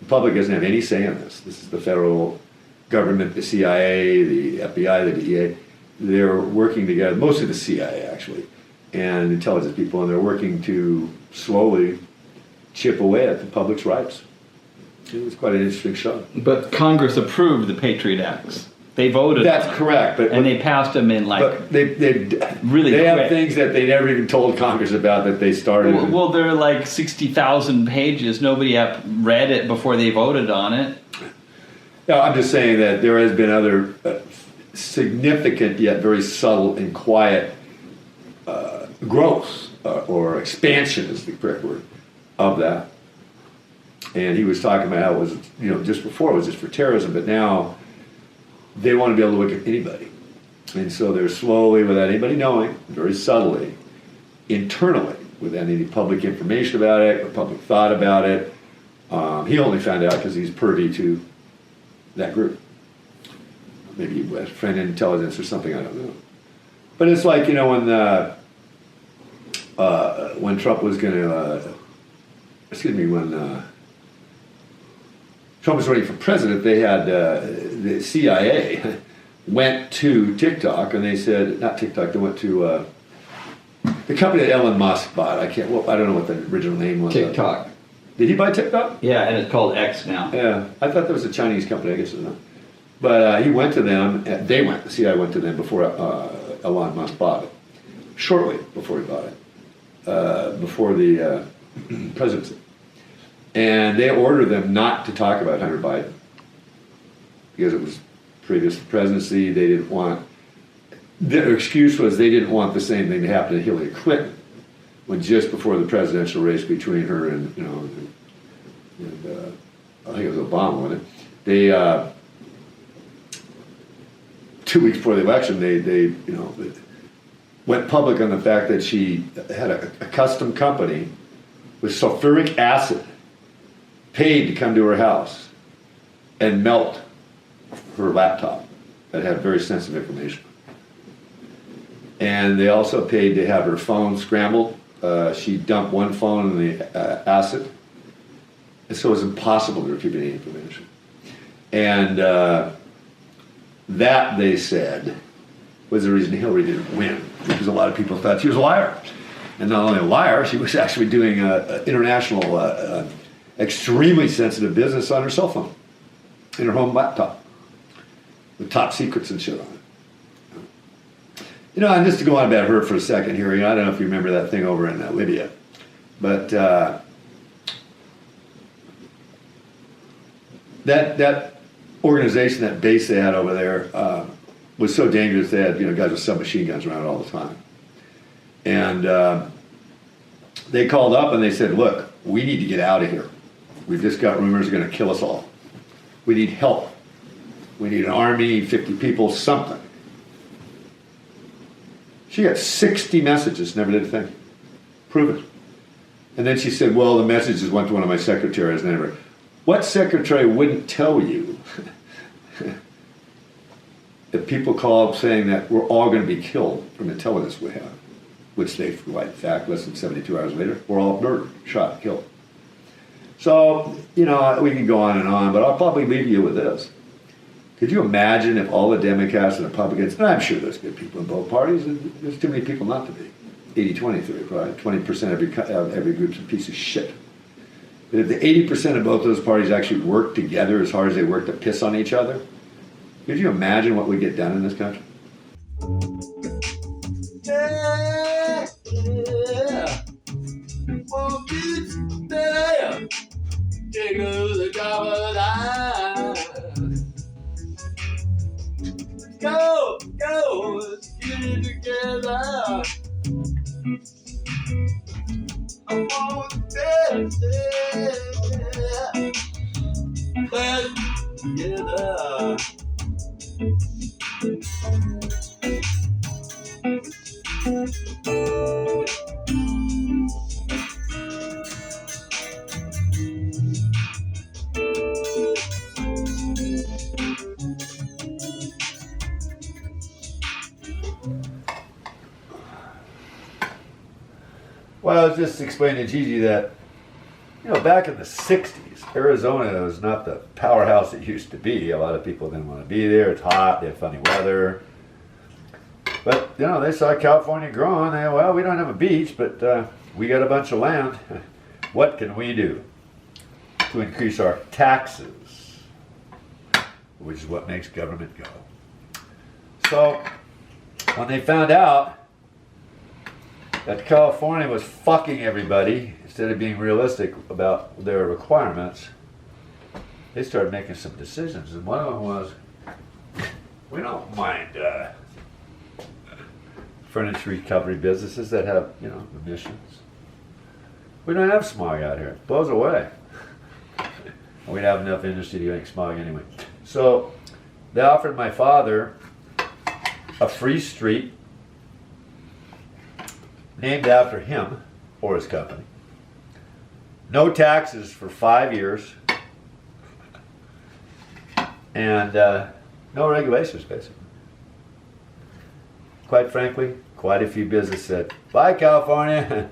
The public doesn't have any say in this. This is the federal government, the CIA, the FBI, the DEA. They're working together, mostly the CIA actually, and intelligence people, and they're working to slowly chip away at the public's rights. It was quite an interesting show. But Congress approved the Patriot Acts. They voted. That's correct, but they passed them in they really. They quick. have things that they never even told Congress about that they started. Well, they're like 60,000 pages. Nobody read it before they voted on it. No, I'm just saying that there has been other significant yet very subtle and quiet growth or expansion is the correct word of that. And he was talking about how it was, just before it was just for terrorism, but now they want to be able to look at anybody. And so they're slowly, without anybody knowing, very subtly, internally, without any public information about it or public thought about it. He only found out because he's privy to that group. Maybe he was a friend in intelligence or something, I don't know. But it's like, when Trump was going to, when Trump was running for president, they had the CIA went to TikTok and they said, not TikTok, they went to the company that Elon Musk bought. I don't know what the original name was. TikTok. Did he buy TikTok? Yeah, and it's called X now. Yeah, I thought that was a Chinese company, I guess it's not. But he went to them, the CIA went to them before Elon Musk bought it. Shortly before he bought it. Before the presidency. And they ordered them not to talk about Hunter Biden because it was previous to the presidency. They didn't want, their excuse was they didn't want the same thing to happen to Hillary Clinton when just before the presidential race between her and, I think it was Obama, wasn't it? They, 2 weeks before the election, they went public on the fact that she had a custom company with sulfuric acid paid to come to her house and melt her laptop that had very sensitive information. And they also paid to have her phone scrambled. She dumped one phone in the acid, and so it was impossible to retrieve any information. And that, they said, was the reason Hillary didn't win, because a lot of people thought she was a liar. And not only a liar, she was actually doing international, extremely sensitive business on her cell phone, in her home laptop, with top secrets and shit on it. You know, and just to go on about her for a second here, you know, I don't know if you remember that thing over in Libya, but that organization, that base they had over there, was so dangerous. They had, you know, guys with submachine guns around all the time. And they called up and they said, look, we need to get out of here. We've just got rumors they're going to kill us all. We need help. We need an army, 50 people, something. She got 60 messages, never did a thing. Prove it. And then she said, well, the messages went to one of my secretaries. Never. What secretary wouldn't tell you that people call up saying that we're all going to be killed from intelligence we have, which they, in fact, less than 72 hours later, we're all murdered, shot, killed. So, you know, we can go on, but I'll probably leave you with this. Could you imagine if all the Democrats and Republicans, and I'm sure there's good people in both parties, and there's too many people not to be. 80-20 theory, right? 20% of every group's a piece of shit. But if the 80% of both those parties actually work together as hard as they work to piss on each other, could you imagine what would get done in this country? Yeah, yeah. Oh, kids, there. Take the job of life. Go, let's get it together. I want to dance, let's together. Well, I was just explaining to Gigi that, you know, back in the 60s, Arizona was not the powerhouse it used to be. A lot of people didn't want to be there. It's hot. They have funny weather. But, you know, they saw California growing. They, well, we don't have a beach, but we got a bunch of land. What can we do to increase our taxes, which is what makes government go? So, when they found out that California was fucking everybody instead of being realistic about their requirements, they started making some decisions. And one of them was, we don't mind furniture recovery businesses that have, you know, emissions. We don't have smog out here. It blows away. We'd have enough industry to make smog anyway. So they offered my father a free street named after him or his company. No taxes for 5 years. And no regulations, basically. Quite frankly, quite a few businesses said, bye, California.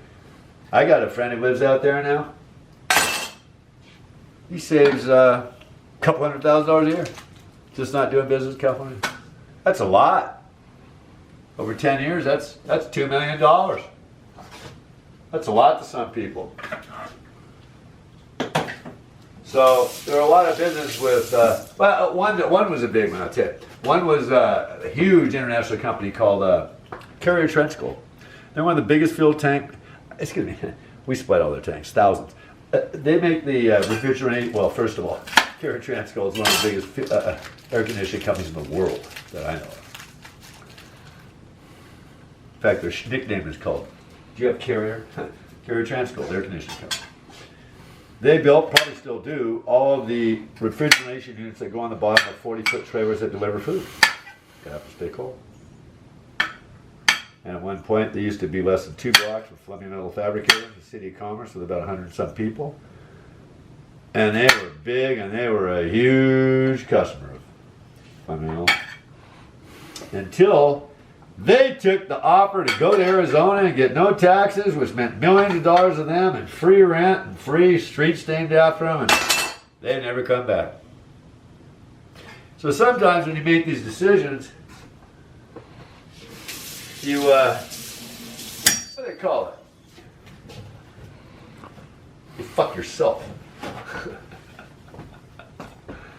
I got a friend who lives out there now. He saves a couple $100,000 a year just not doing business in California. That's a lot. Over 10 years, that's $2 million. That's a lot to some people. So there are a lot of business with, well, one was a big one, I'll tell you. One was a huge international company called Carrier Trenchcoat. They're one of the biggest fuel tank, excuse me, we supplied all their tanks, thousands. They make the refrigerant, well, first of all, Carrier Trenchcoat is one of the biggest air conditioning companies in the world that I know of. In fact, their nickname is called, do you have Carrier? Carrier Trenchcoat, air conditioning company. They built, probably still do, all of the refrigeration units that go on the bottom of 40-foot trailers that deliver food. You have to stay cold. And at one point, there used to be less than 2 blocks for Fleming Metal Fabricators, the city of Commerce, with about 100 and some people. And they were big, and they were a huge customer of Fleming Metal. Until they took the offer to go to Arizona and get no taxes, which meant millions of dollars to them, and free rent, and free streets named after them, and they've never come back. So sometimes when you make these decisions, you, what do they call it? You fuck yourself.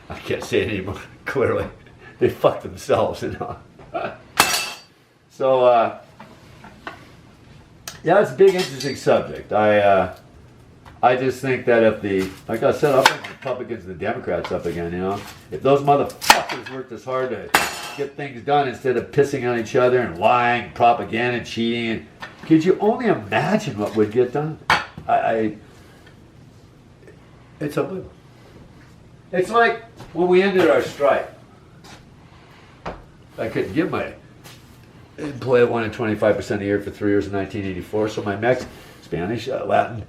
I can't say it anymore clearly. They fuck themselves, you know. So, yeah, it's a big, interesting subject. I just think that if the, like I said, I'll bring the Republicans and the Democrats up again, you know. If those motherfuckers worked as hard to get things done instead of pissing on each other and lying, propaganda, cheating, could you only imagine what would get done? It's unbelievable. It's like when we ended our strike. I couldn't give my employee 125% a year for 3 years in 1984, so my Spanish, Latin,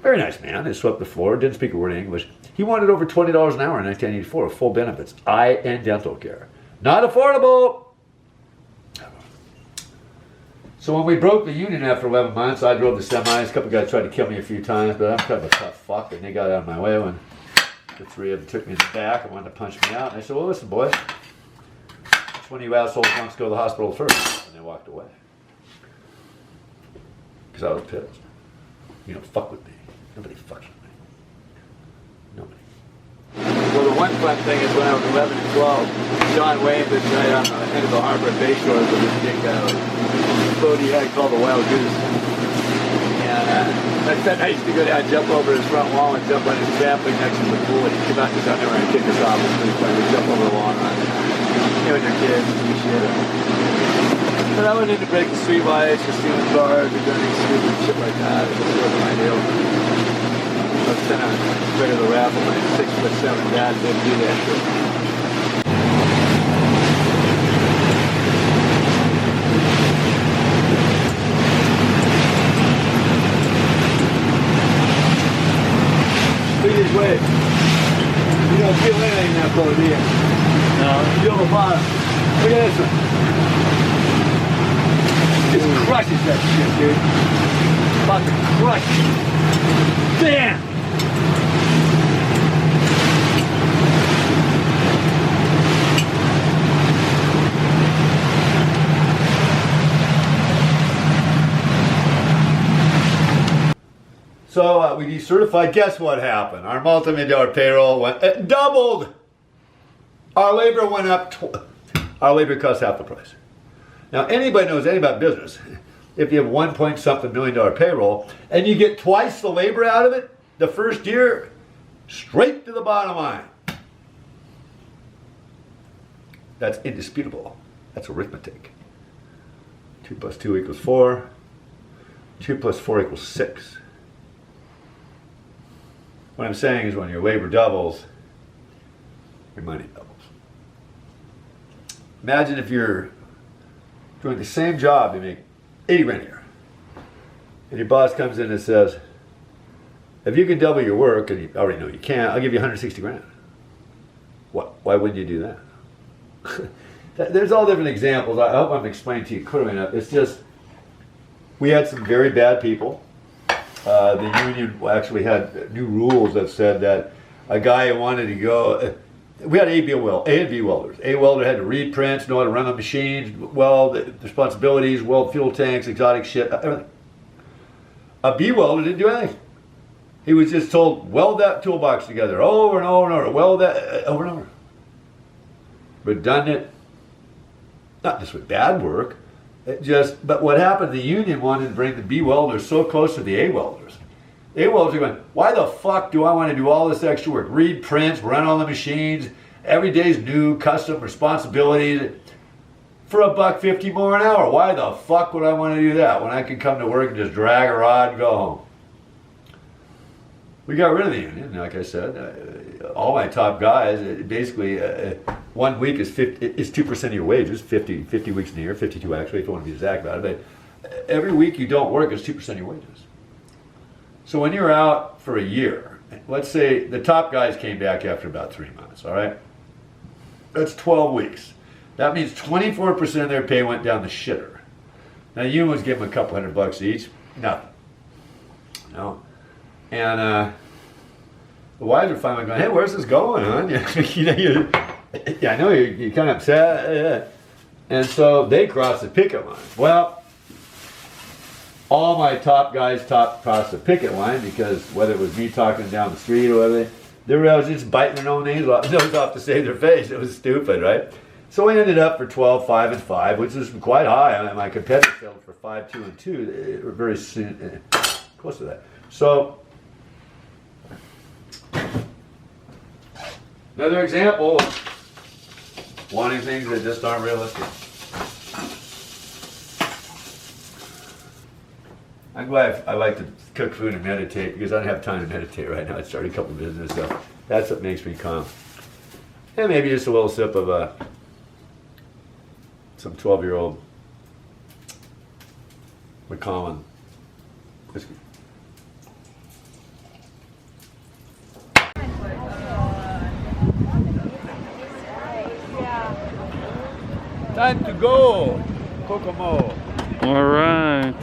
very nice man, he swept the floor, didn't speak a word of English. He wanted over $20 an hour in 1984, full benefits, eye and dental care. Not affordable! So when we broke the union after 11 months, I drove the semis. A couple guys tried to kill me a few times, but I'm kind of a tough fuck, and they got out of my way when the 3 of them took me in the back and wanted to punch me out. And I said, well, listen, boys, which one of you assholes wants to go to the hospital first? And they walked away. Because I was pissed. You don't fuck with me. Nobody fucks with me. Nobody. Well, the one fun thing is when I was 11 and 12, John Wayne was right on the end of the harbor at Bayshore with this big boat he had called the Wild Goose. And I used to go down, jump over his front wall and jump on his trampoline next to the pool, and he'd come out his underwear and kick us off. It was pretty funny. We'd jump over the wall and run. You know, with your kids and shit. But I went into breaking streetlights or stealing cars or doing stupid shit like that. It just wasn't my deal. I was kind of afraid of the raffle. My 6'7" dad didn't do that shit. Look at this wave. You don't feel anything in that boat, do you? No. You feel the bottom. Look at this one. Just crushes that shit, dude. Fucking crushes. Damn! So we decertified. Guess what happened? Our multi-million-dollar payroll went doubled. Our labor went up. Our labor cost half the price. Now, anybody knows anything about business. If you have $1.something million payroll and you get twice the labor out of it the first year, straight to the bottom line. That's indisputable. That's arithmetic. 2 + 2 = 4. 2 + 4 = 6. What I'm saying is when your labor doubles, your money doubles. Imagine if you're doing the same job, you make 80 grand a year. And your boss comes in and says, if you can double your work, and you already know you can't, I'll give you 160 grand. Why wouldn't you do that? There's all different examples. I hope I'm explaining to you clearly enough. It's just, we had some very bad people. The union actually had new rules that said that a guy who wanted to go, we had A and B welders. A welder had to read prints, know how to run the machines, weld, responsibilities, weld fuel tanks, exotic shit, everything. A B welder didn't do anything. He was just told, weld that toolbox together over and over and over, weld that over and over. Redundant, not just with bad work, but what happened, the union wanted to bring the B welders so close to the A welders. The A welders are going, why the fuck do I want to do all this extra work? Read prints, run on the machines, every day's new, custom responsibilities for $1.50 more an hour. Why the fuck would I want to do that when I can come to work and just drag a rod and go home? We got rid of the union, like I said. All my top guys, basically, 1 week is 2% of your wages, 50 weeks in a year, 52 actually, if you want to be exact about it. every week you don't work is 2% of your wages. So when you're out for a year, let's say the top guys came back after about 3 months, all right? That's 12 weeks. That means 24% of their pay went down the shitter. Now you was give them a couple $100 each, nothing. No. And the wives are finally going, hey, where's this going, hon? Yeah, I know you're kind of upset. And so they cross the picket line. Well, all my top guys crossed the picket line because whether it was me talking down the street or whatever, they were just biting their own nose off to save their face. It was stupid, right? So we ended up for 12, 5, and 5, which is quite high. I mean, my competitors settled for 5, 2, and 2. They were very soon, close to that. So another example of wanting things that just aren't realistic. I'm glad I like to cook food and meditate because I don't have time to meditate right now. I started a couple of business stuff. That's what makes me calm. And maybe just a little sip of some 12-year-old Macallan whiskey. Time to go, Kokomo. All right.